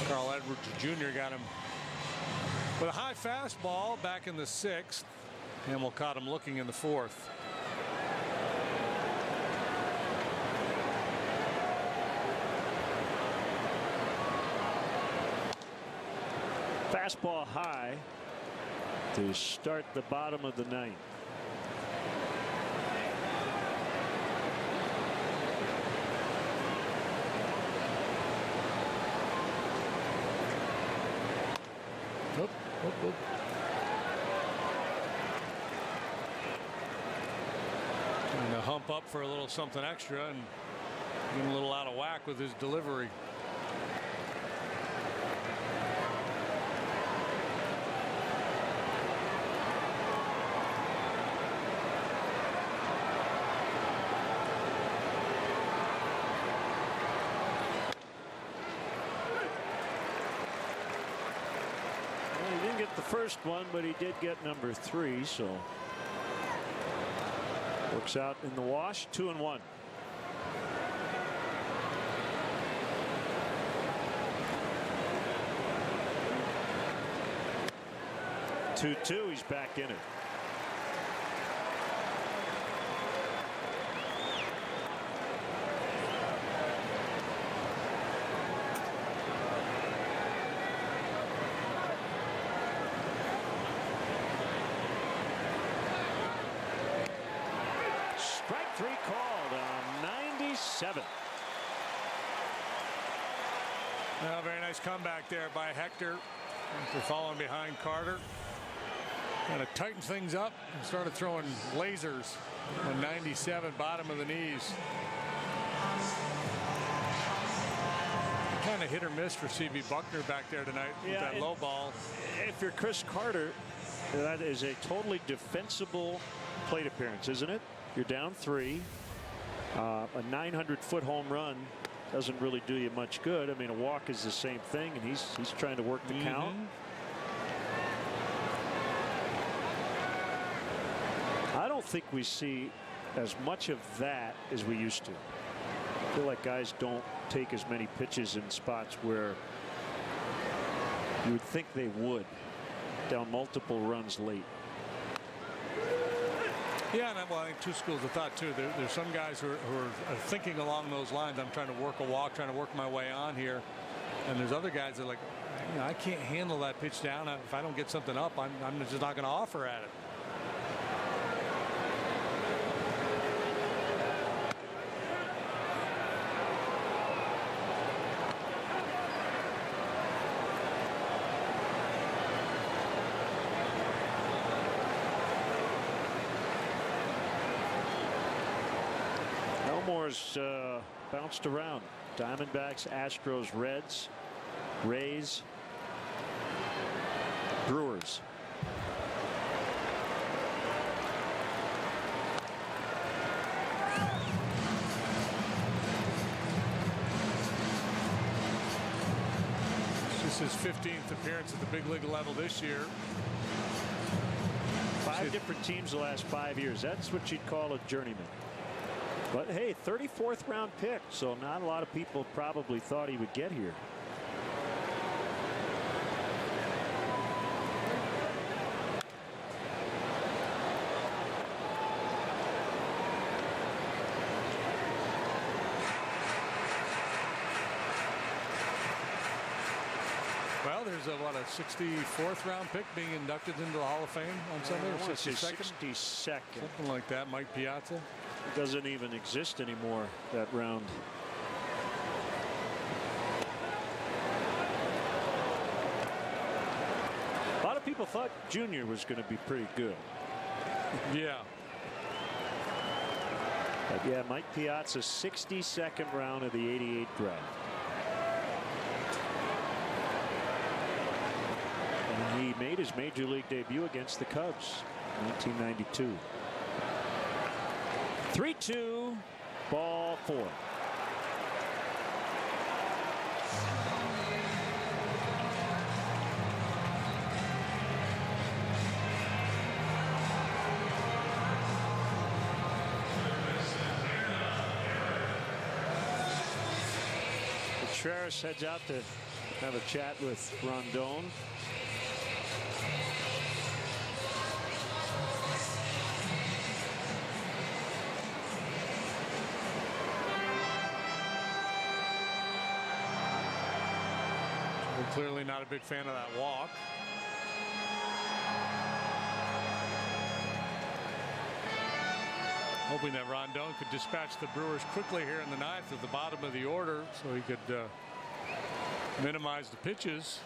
Carl Edwards Jr. got him with a high fastball back in the 6th. Hamill caught him looking in the 4th. Fastball high to start the bottom of the ninth. Oop, oop, oop. Trying to hump up for a little something extra and getting a little out of whack with his delivery. The first one, but he did get number 3, so works out in the wash. 2-1. Two. He's back in it. Strike 3 called on 97. Well, very nice comeback there by Hector after falling behind Carter. Kind of tightened things up and started throwing lasers on 97, bottom of the knees. Kind of hit or miss for C.B. Buckner back there tonight with that low ball. If you're Chris Carter, that is a totally defensible plate appearance, isn't it? You're down 3. A 900-foot home run doesn't really do you much good. I mean, a walk is the same thing, and he's trying to work the count. I don't think we see as much of that as we used to. I feel like guys don't take as many pitches in spots where you would think they would, down multiple runs late. Yeah, and I think 2 schools of thought too. There's some guys who are thinking along those lines. I'm trying to work a walk, trying to work my way on here, and there's other guys that are like, you know, I can't handle that pitch down. If I don't get something up, I'm just not going to offer at it. Elmore's bounced around. Diamondbacks, Astros, Reds, Rays, Brewers. This is his 15th appearance at the big league level this year. 5 different teams the last 5 years. That's what you'd call a journeyman. But hey, 34th round pick, so not a lot of people probably thought he would get here. Well, there's a 64th round pick being inducted into the Hall of Fame on Sunday, or 62nd? 62nd. Something like that. Mike Piazza. It doesn't even exist anymore, that round. A lot of people thought Junior was going to be pretty good. Yeah. But yeah, Mike Piazza, 62nd round of the '88 draft. And he made his major league debut against the Cubs, 1992. 3-2, ball 4. Contreras heads out to have a chat with Rondon. Clearly not a big fan of that walk. Hoping that Rondon could dispatch the Brewers quickly here in the ninth at the bottom of the order so he could minimize the pitches,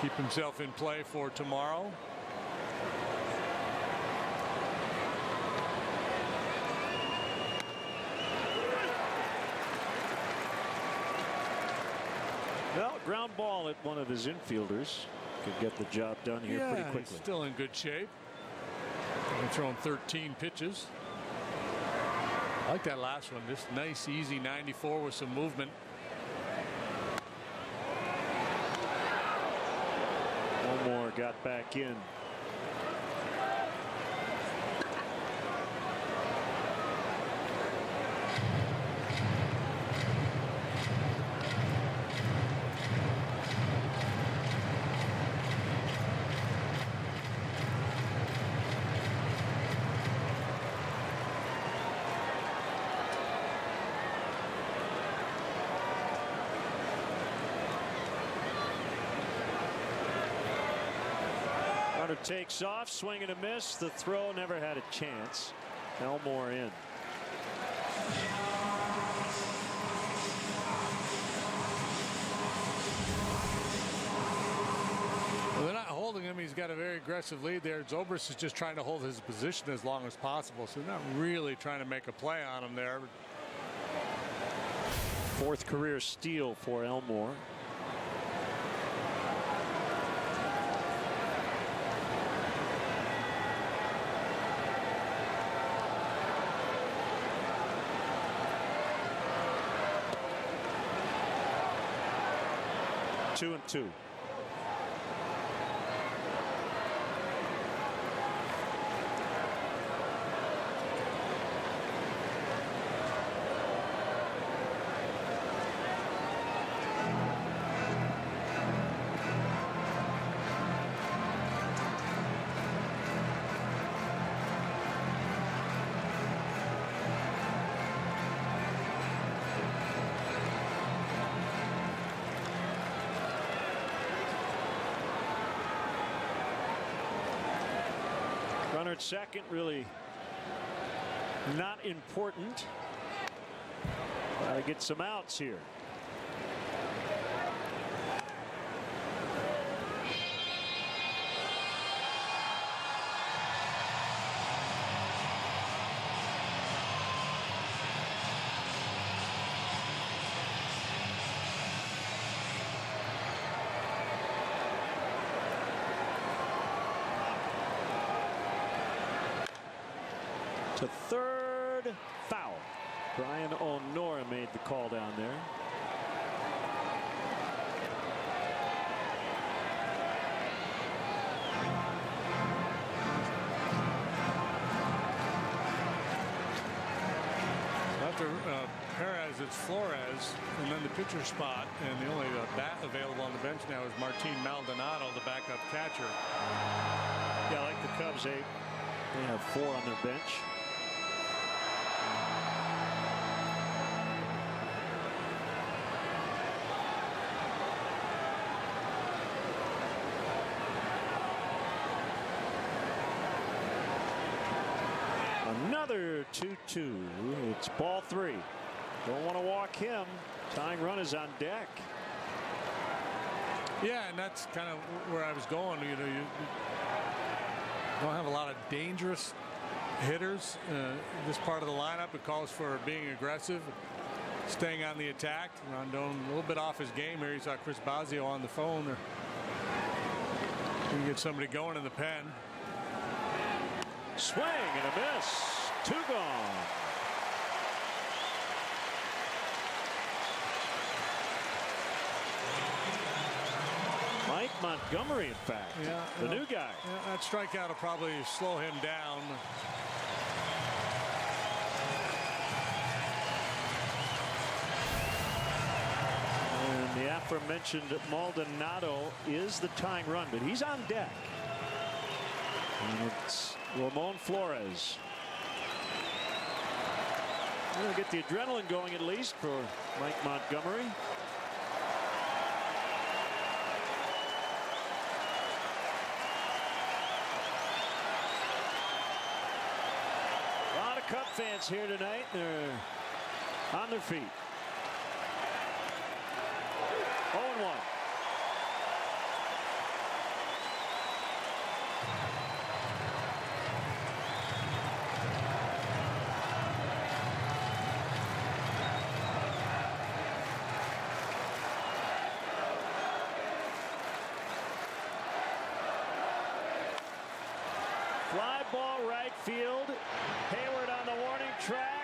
keep himself in play for tomorrow. Well, ground ball at one of his infielders could get the job done here pretty quickly. He's still in good shape. Only thrown 13 pitches. I like that last one. Just nice, easy 94 with some movement. Elmore got back in. Runner takes off, swing and a miss. The throw never had a chance. Elmore in. Well, they're not holding him. He's got a very aggressive lead there. Zobrist is just trying to hold his position as long as possible, so they're not really trying to make a play on him there. 4th career steal for Elmore. Two and two. Runner at second, really not important. Gotta get some outs here. to third, foul. Brian O'Nora made the call down there. After Perez, it's Flores, and then the pitcher spot, and the only bat available on the bench now is Martin Maldonado, the backup catcher. Yeah, like the Cubs, they have 4 on their bench. Another 2-2. It's ball 3. Don't want to walk him. Tying run is on deck. Yeah, and that's kind of where I was going. You know, you don't have a lot of dangerous hitters. This part of the lineup, it calls for being aggressive, staying on the attack. Rondon a little bit off his game here. You saw Chris Bosio on the phone. You can get somebody going in the pen. Swing and a miss. 2 gone. Mike Montgomery, in fact. Yeah, the new guy. Yeah, that strikeout will probably slow him down. And the aforementioned Maldonado is the tying run, but he's on deck. And it's Ramon Flores. We're going to get the adrenaline going at least for Mike Montgomery. A lot of Cub fans here tonight. They're on their feet. 0-1. Fly ball right field. Hayward on the warning track.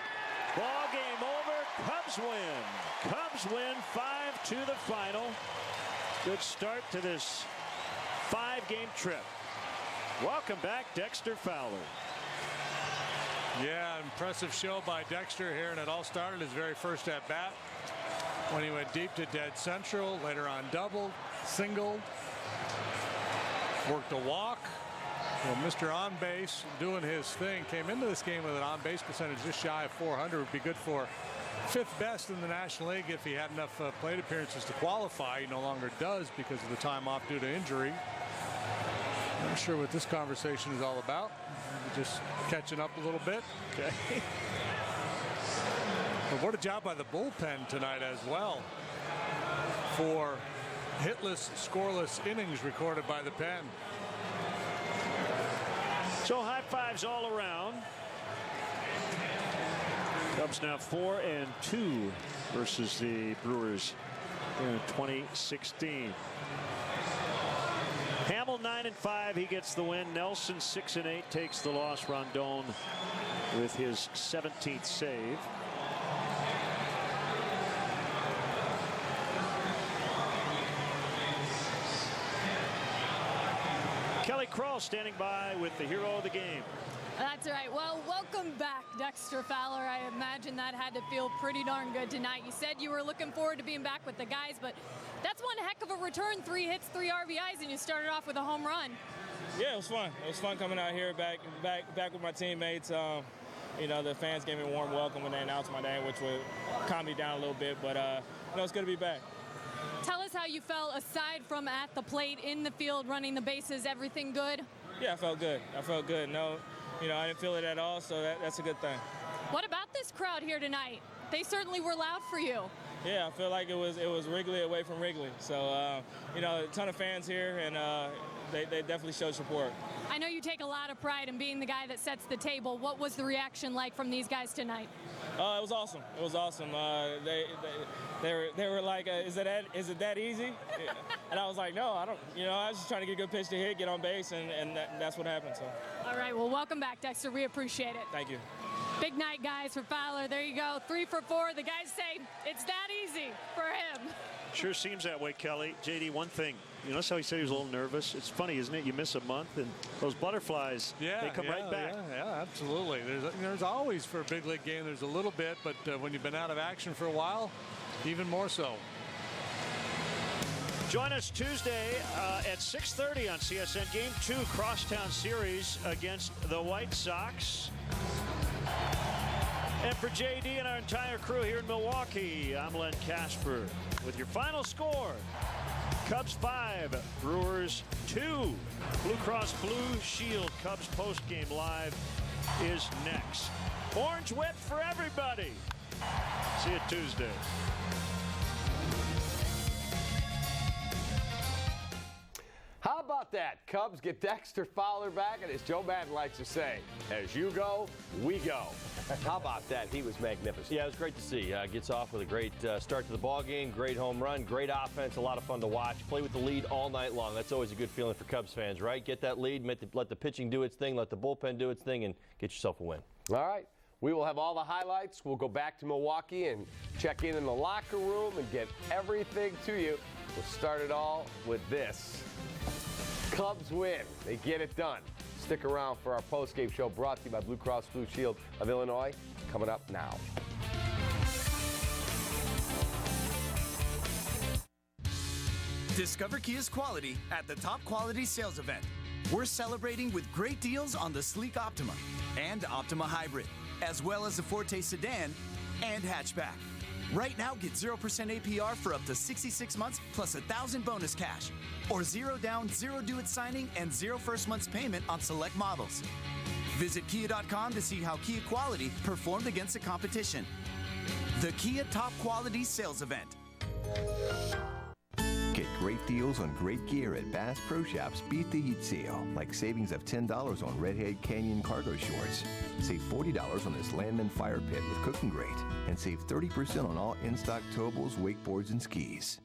Ball game over. Cubs win. Cubs win 5-2 the final. Good start to this 5-game trip. Welcome back, Dexter Fowler. Yeah, impressive show by Dexter here, and it all started his very first at bat when he went deep to dead central. Later on, doubled, singled, worked a walk. Well, Mr. On Base doing his thing. Came into this game with an on base percentage just shy of 400. Would be good for 5th best in the National League if he had enough plate appearances to qualify. He no longer does because of the time off due to injury. Not sure what this conversation is all about. Maybe just catching up a little bit. Okay. But what a job by the bullpen tonight as well. For hitless, scoreless innings recorded by the pen. So high fives all around. Cubs now 4-2 versus the Brewers in 2016. Hamill 9-5. He gets the win. Nelson 6-8 takes the loss. Rondon with his 17th save. Kelly Krall standing by with the hero of the game. That's right. Well, welcome back, Dexter Fowler. I imagine that had to feel pretty darn good tonight. You said you were looking forward to being back with the guys, but that's one heck of a return. 3 hits, 3 RBIs, and you started off with a home run. Yeah, it was fun. It was fun coming out here back with my teammates. You know, the fans gave me a warm welcome when they announced my name, which would calm me down a little bit. But you know, it's good to be back. Tell us how you felt aside from at the plate, in the field, running the bases. Everything good? Yeah, I felt good. I felt good. No, you know, I didn't feel it at all, so that's a good thing. What about this crowd here tonight? They certainly were loud for you. Yeah, I feel like it was Wrigley away from Wrigley. So, you know, a ton of fans here, and they definitely showed support. I know you take a lot of pride in being the guy that sets the table. What was the reaction like from these guys tonight? It was awesome. It was awesome. They were like, is it that easy? And I was like, no, I don't. You know, I was just trying to get a good pitch to hit, get on base, and that's what happened. So. All right. Well, welcome back, Dexter. We appreciate it. Thank you. Big night, guys, for Fowler. There you go. 3 for 4. The guys say it's that easy for him. Sure seems that way, Kelly. JD, one thing. You notice how he said he was a little nervous? It's funny, isn't it? You miss a month, and those butterflies, they come right back. Yeah, absolutely. There's always, for a big league game, there's a little bit, but when you've been out of action for a while, even more so. Join us Tuesday at 6:30 on CSN. Game 2 Crosstown Series against the White Sox. And for JD and our entire crew here in Milwaukee, I'm Len Casper with your final score. Cubs 5, Brewers 2. Blue Cross Blue Shield Cubs postgame live is next. Orange whip for everybody. See you Tuesday. How about that? Cubs get Dexter Fowler back, and as Joe Madden likes to say, as you go, we go. How about that? He was magnificent. Yeah, it was great to see. Gets off with a great start to the ball game, great home run, great offense, a lot of fun to watch. Play with the lead all night long. That's always a good feeling for Cubs fans, right? Get that lead, let the pitching do its thing, let the bullpen do its thing, and get yourself a win. All right. We will have all the highlights. We'll go back to Milwaukee and check in the locker room and get everything to you. We'll start it all with this. Cubs win. They get it done. Stick around for our postgame show brought to you by Blue Cross Blue Shield of Illinois. Coming up now. Discover Kia's quality at the Top Quality Sales Event. We're celebrating with great deals on the sleek Optima and Optima Hybrid, as well as the Forte Sedan and Hatchback. Right now, get 0% APR for up to 66 months plus $1,000 bonus cash. Or 0 down, 0 due at signing, and 0 first month's payment on select models. Visit Kia.com to see how Kia quality performed against the competition. The Kia Top Quality Sales Event. Get great deals on great gear at Bass Pro Shops Beat the Heat Sale, like savings of $10 on Redhead Canyon cargo shorts. Save $40 on this Landman Fire Pit with cooking grate, and save 30% on all in-stock towables, wakeboards, and skis.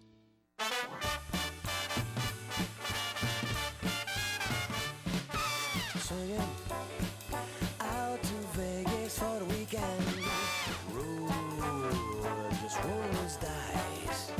Swinging out to Vegas for the weekend. Roll, just roll those dice.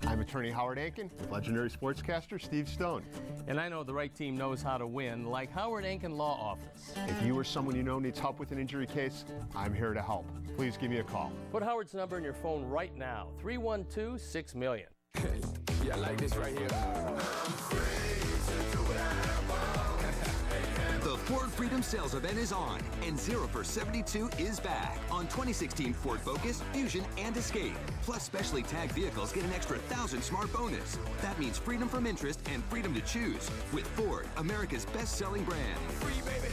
I'm attorney Howard Ankin with legendary sportscaster Steve Stone. And I know the right team knows how to win, like Howard Ankin Law Office. If you or someone you know needs help with an injury case, I'm here to help. Please give me a call. Put Howard's number in your phone right now, 312-6-million. Yeah, like this right here. The Ford Freedom Sales Event is on, and 0 for 72 is back on 2016 Ford Focus, Fusion, and Escape. Plus, specially tagged vehicles get an extra $1,000 smart bonus. That means freedom from interest and freedom to choose with Ford, America's best-selling brand. Free, baby.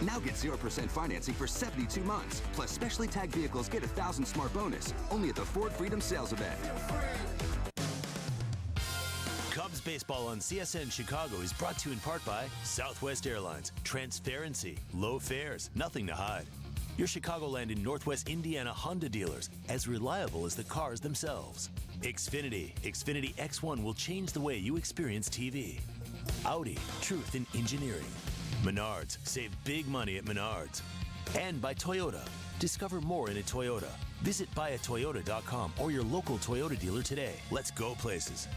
Now get 0% financing for 72 months. Plus, specially tagged vehicles get a $1,000 smart bonus. Only at the Ford Freedom Sales Event. Cubs baseball on CSN Chicago is brought to you in part by Southwest Airlines. Transparency, low fares, nothing to hide. Your Chicagoland and Northwest Indiana Honda dealers, as reliable as the cars themselves. Xfinity X1 will change the way you experience TV. Audi, truth in engineering. Menards, save big money at Menards. And by Toyota. Discover more in a Toyota. Visit buyatoyota.com or your local Toyota dealer today. Let's go places.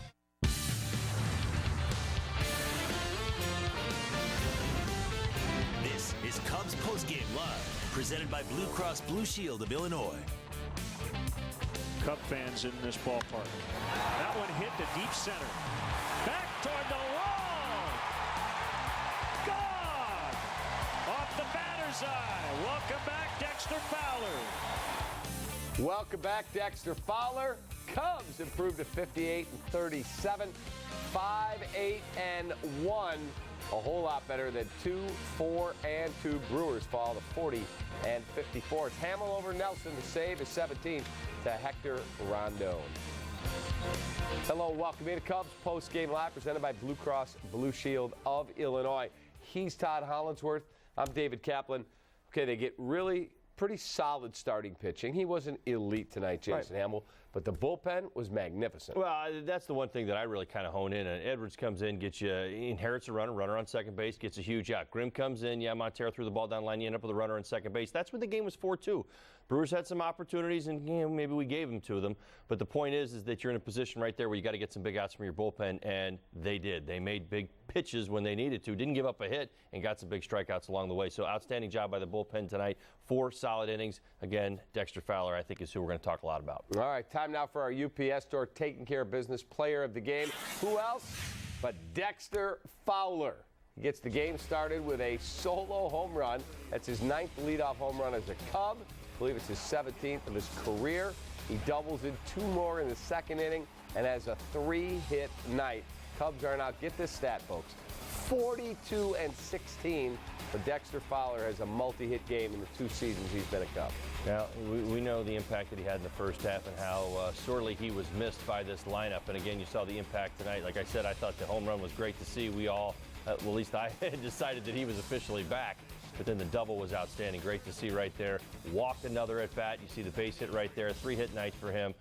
This is Cubs Postgame Live, presented by Blue Cross Blue Shield of Illinois. Cub fans in this ballpark. That one hit to deep center. Back toward the wall. Gone! Off the batter's eye. Welcome back, Dexter Fowler. Welcome back, Dexter Fowler. Cubs improved to 58-37, 5-8-1. A whole lot better than 2-4-2 Brewers fall to 40-54. It's Hamill over Nelson to save his 17th to Hector Rondon. Hello, welcome to Cubs Post-Game Live presented by Blue Cross Blue Shield of Illinois. He's Todd Hollandsworth. I'm David Kaplan. Okay, they get really pretty solid starting pitching. He wasn't elite tonight, Jason Hamill, but the bullpen was magnificent. Well, that's the one thing that I really kind of hone in on. Edwards comes in, inherits a runner on second base, gets a huge out. Grimm comes in, Montero threw the ball down the line, you end up with a runner on second base. That's what the game was for, too. Brewers had some opportunities, and maybe we gave them to them. But the point is that you're in a position right there where you got to get some big outs from your bullpen, and they did. They made big pitches when they needed to, didn't give up a hit, and got some big strikeouts along the way. So outstanding job by the bullpen tonight. 4 solid innings. Again, Dexter Fowler, I think, is who we're going to talk a lot about. All right, time now for our UPS Store Taking Care of Business Player of the Game. Who else but Dexter Fowler? He gets the game started with a solo home run. That's his 9th leadoff home run as a Cub. I believe it's his 17th of his career. He doubles in 2 more in the 2nd inning and has a 3-hit night. Cubs are now, get this stat, folks, 42-16. But Dexter Fowler has a multi-hit game in the 2 seasons he's been a Cub. Now, we know the impact that he had in the first half and how sorely he was missed by this lineup. And again, you saw the impact tonight. Like I said, I thought the home run was great to see. We all, well, at least I had decided that he was officially back. But then the double was outstanding. Great to see right there. Walked another at bat. You see the base hit right there. 3-hit night for him.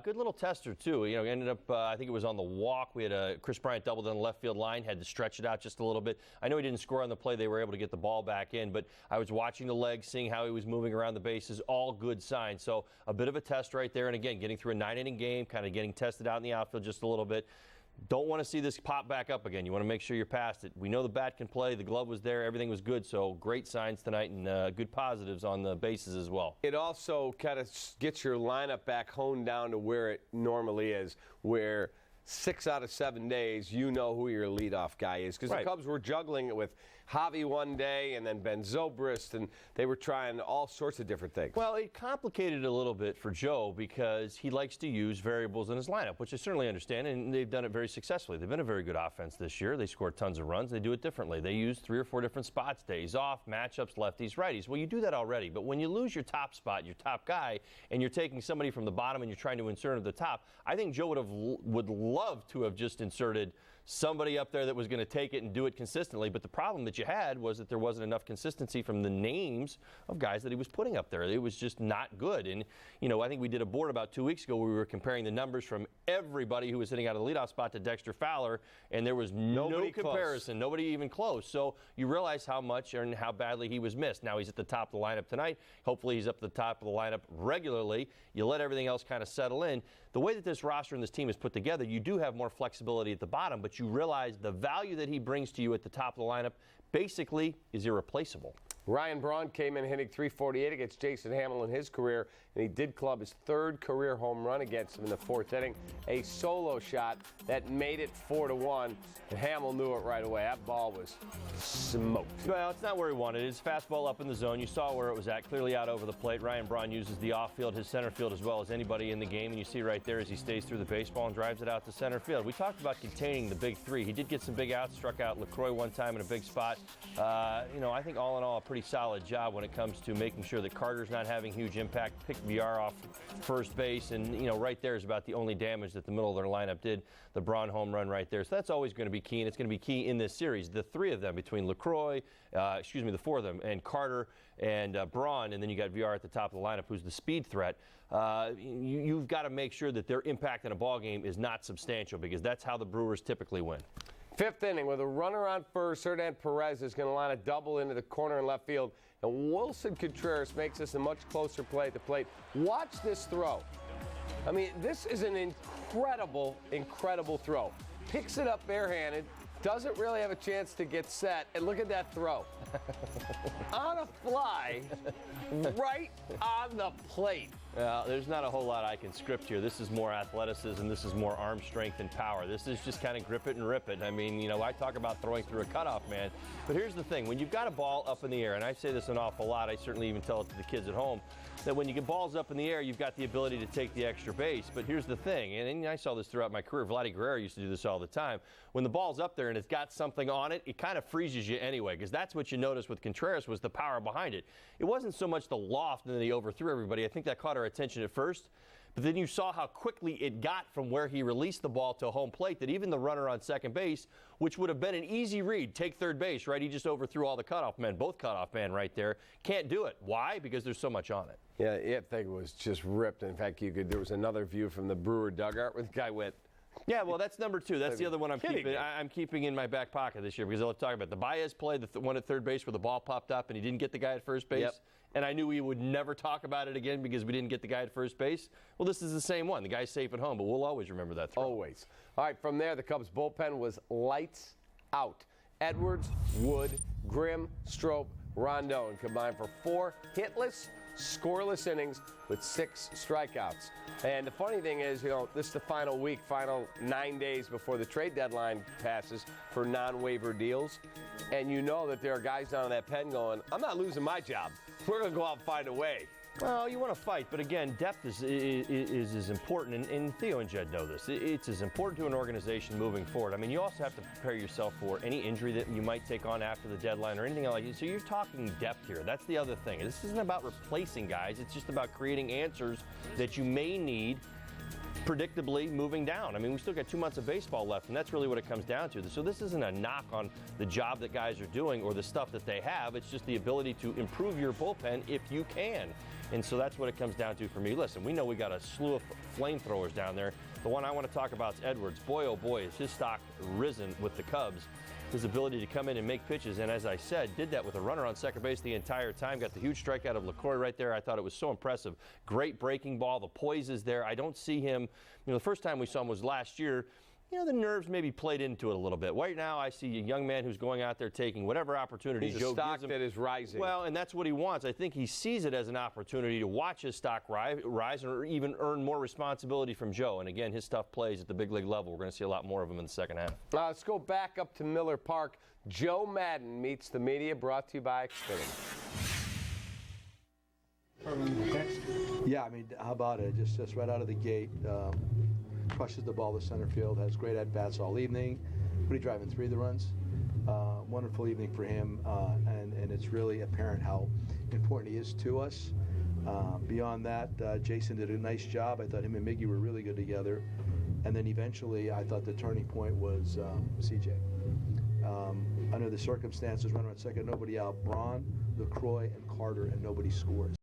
Good little tester, too. Ended up, I think it was on the walk. We had Chris Bryant doubled on the left field line, had to stretch it out just a little bit. I know he didn't score on the play. They were able to get the ball back in, but I was watching the legs, seeing how he was moving around the bases, all good signs. So a bit of a test right there. And again, getting through a 9-inning game, kind of getting tested out in the outfield just a little bit. Don't want to see this pop back up again. You want to make sure you're past it. We know the bat can play. The glove was there. Everything was good. So great signs tonight and good positives on the bases as well. It also kind of gets your lineup back honed down to where it normally is, where 6 out of 7 days you know who your leadoff guy is. Because the Cubs were juggling it with Javi one day and then Ben Zobrist, and they were trying all sorts of different things. Well, it complicated it a little bit for Joe because he likes to use variables in his lineup, which I certainly understand, and they've done it very successfully. They've been a very good offense this year. They scored tons of runs. They do it differently. They use 3 or 4 different spots, days off, matchups, lefties, righties. Well, you do that already, but when you lose your top spot, your top guy, and you're taking somebody from the bottom and you're trying to insert at the top, I think Joe would love to have just inserted somebody up there that was going to take it and do it consistently. But the problem that you had was that there wasn't enough consistency from the names of guys that he was putting up there. It was just not good. And, I think we did a board about 2 weeks ago where we were comparing the numbers from everybody who was hitting out of the leadoff spot to Dexter Fowler, and there was no comparison, nobody even close. So you realize how much and how badly he was missed. Now he's at the top of the lineup tonight. Hopefully he's up at the top of the lineup regularly. You let everything else kind of settle in. The way that this roster and this team is put together, you do have more flexibility at the bottom, but you realize the value that he brings to you at the top of the lineup basically is irreplaceable. Ryan Braun came in hitting .348 against Jason Hamill in his career, and he did club his 3rd career home run against him in the 4th inning. A solo shot that made it 4-1, and Hamill knew it right away. That ball was smoked. Well, it's not where he wanted it. His fastball up in the zone. You saw where it was at, clearly out over the plate. Ryan Braun uses the off-field, his center field, as well as anybody in the game, and you see right there as he stays through the baseball and drives it out to center field. We talked about containing the big 3. He did get some big outs, struck out LaCroix one time in a big spot. I think all in all, a pretty solid job when it comes to making sure that Carter's not having huge impact, picked VR off first base, and, right there is about the only damage that the middle of their lineup did, the Braun home run right there. So that's always going to be key, and it's going to be key in this series. The 3 of them between LaCroix, the 4 of them, and Carter and Braun, and then you got VR at the top of the lineup, who's the speed threat. You've got to make sure that their impact in a ball game is not substantial, because that's how the Brewers typically win. 5th inning with a runner on first. Hernan Perez is going to line a double into the corner in left field. And Wilson Contreras makes this a much closer play at the plate. Watch this throw. I mean, this is an incredible, incredible throw. Picks it up barehanded. Doesn't really have a chance to get set. And look at that throw. On a fly, right on the plate. There's not a whole lot I can script here. This is more athleticism. This is more arm strength and power. This is just kind of grip it and rip it. I mean, I talk about throwing through a cutoff man. But here's the thing. When you've got a ball up in the air, and I say this an awful lot, I certainly even tell it to the kids at home, that when you get balls up in the air, you've got the ability to take the extra base. But here's the thing, and I saw this throughout my career. Vladdy Guerrero used to do this all the time. When the ball's up there and it's got something on it, it kind of freezes you anyway, because that's what you noticed with Contreras was the power behind it. It wasn't so much the loft and then he overthrew everybody. I think that caught our attention at first. But then you saw how quickly it got from where he released the ball to home plate that even the runner on second base, which would have been an easy read, take third base, right? He just overthrew all the cutoff men, both cutoff men right there. Can't do it. Why? Because there's so much on it. Yeah, that thing was just ripped. In fact, there was another view from the Brewer dugout where the guy went. Yeah, well, that's number 2. That's the other one I'm keeping in my back pocket this year because I'll talk about the Baez play, the one at third base where the ball popped up and he didn't get the guy at first base. Yep. And I knew we would never talk about it again because we didn't get the guy at first base. Well, this is the same one. The guy's safe at home, but we'll always remember that throw. Always. All right, from there, the Cubs bullpen was lights out. Edwards, Wood, Grimm, Strop, Rondon combined for 4 hitless, scoreless innings with 6 strikeouts. And the funny thing is, this is the final week, final 9 days before the trade deadline passes for non-waiver deals. And you know that there are guys down in that pen going, I'm not losing my job. We're going to go out and find a way. Well, you want to fight, but again, depth is as important, and Theo and Jed know this. It's as important to an organization moving forward. I mean, you also have to prepare yourself for any injury that you might take on after the deadline or anything like that. So you're talking depth here. That's the other thing. This isn't about replacing guys. It's just about creating answers that you may need predictably moving down. I mean, we still got 2 months of baseball left, and that's really what it comes down to. So this isn't a knock on the job that guys are doing or the stuff that they have. It's just the ability to improve your bullpen if you can. And so that's what it comes down to for me. Listen, we know we got a slew of flamethrowers down there. The one I want to talk about is Edwards. Boy, oh boy, has his stock risen with the Cubs. His ability to come in and make pitches, and as I said, did that with a runner on second base the entire time. Got the huge strikeout of LaCroix right there. I thought it was so impressive. Great breaking ball. The poise is there. I don't see him. The first time we saw him was last year. The nerves maybe played into it a little bit. Right now, I see a young man who's going out there taking whatever opportunity He's Joe a stock gives him. that is rising. Well, and that's what he wants. I think he sees it as an opportunity to watch his stock rise or even earn more responsibility from Joe. And again, his stuff plays at the big league level. We're going to see a lot more of him in the second half. Let's go back up to Miller Park. Joe Madden meets the media, brought to you by Xfinity. Yeah, I mean, how about it? Just right out of the gate, crushes the ball to center field, has great at-bats all evening. What are you driving, 3 of the runs? Wonderful evening for him, and it's really apparent how important he is to us. Beyond that, Jason did a nice job. I thought him and Miggy were really good together. And then eventually, I thought the turning point was CJ. Under the circumstances, runner at second, nobody out. Braun, LaCroix, and Carter, and nobody scores.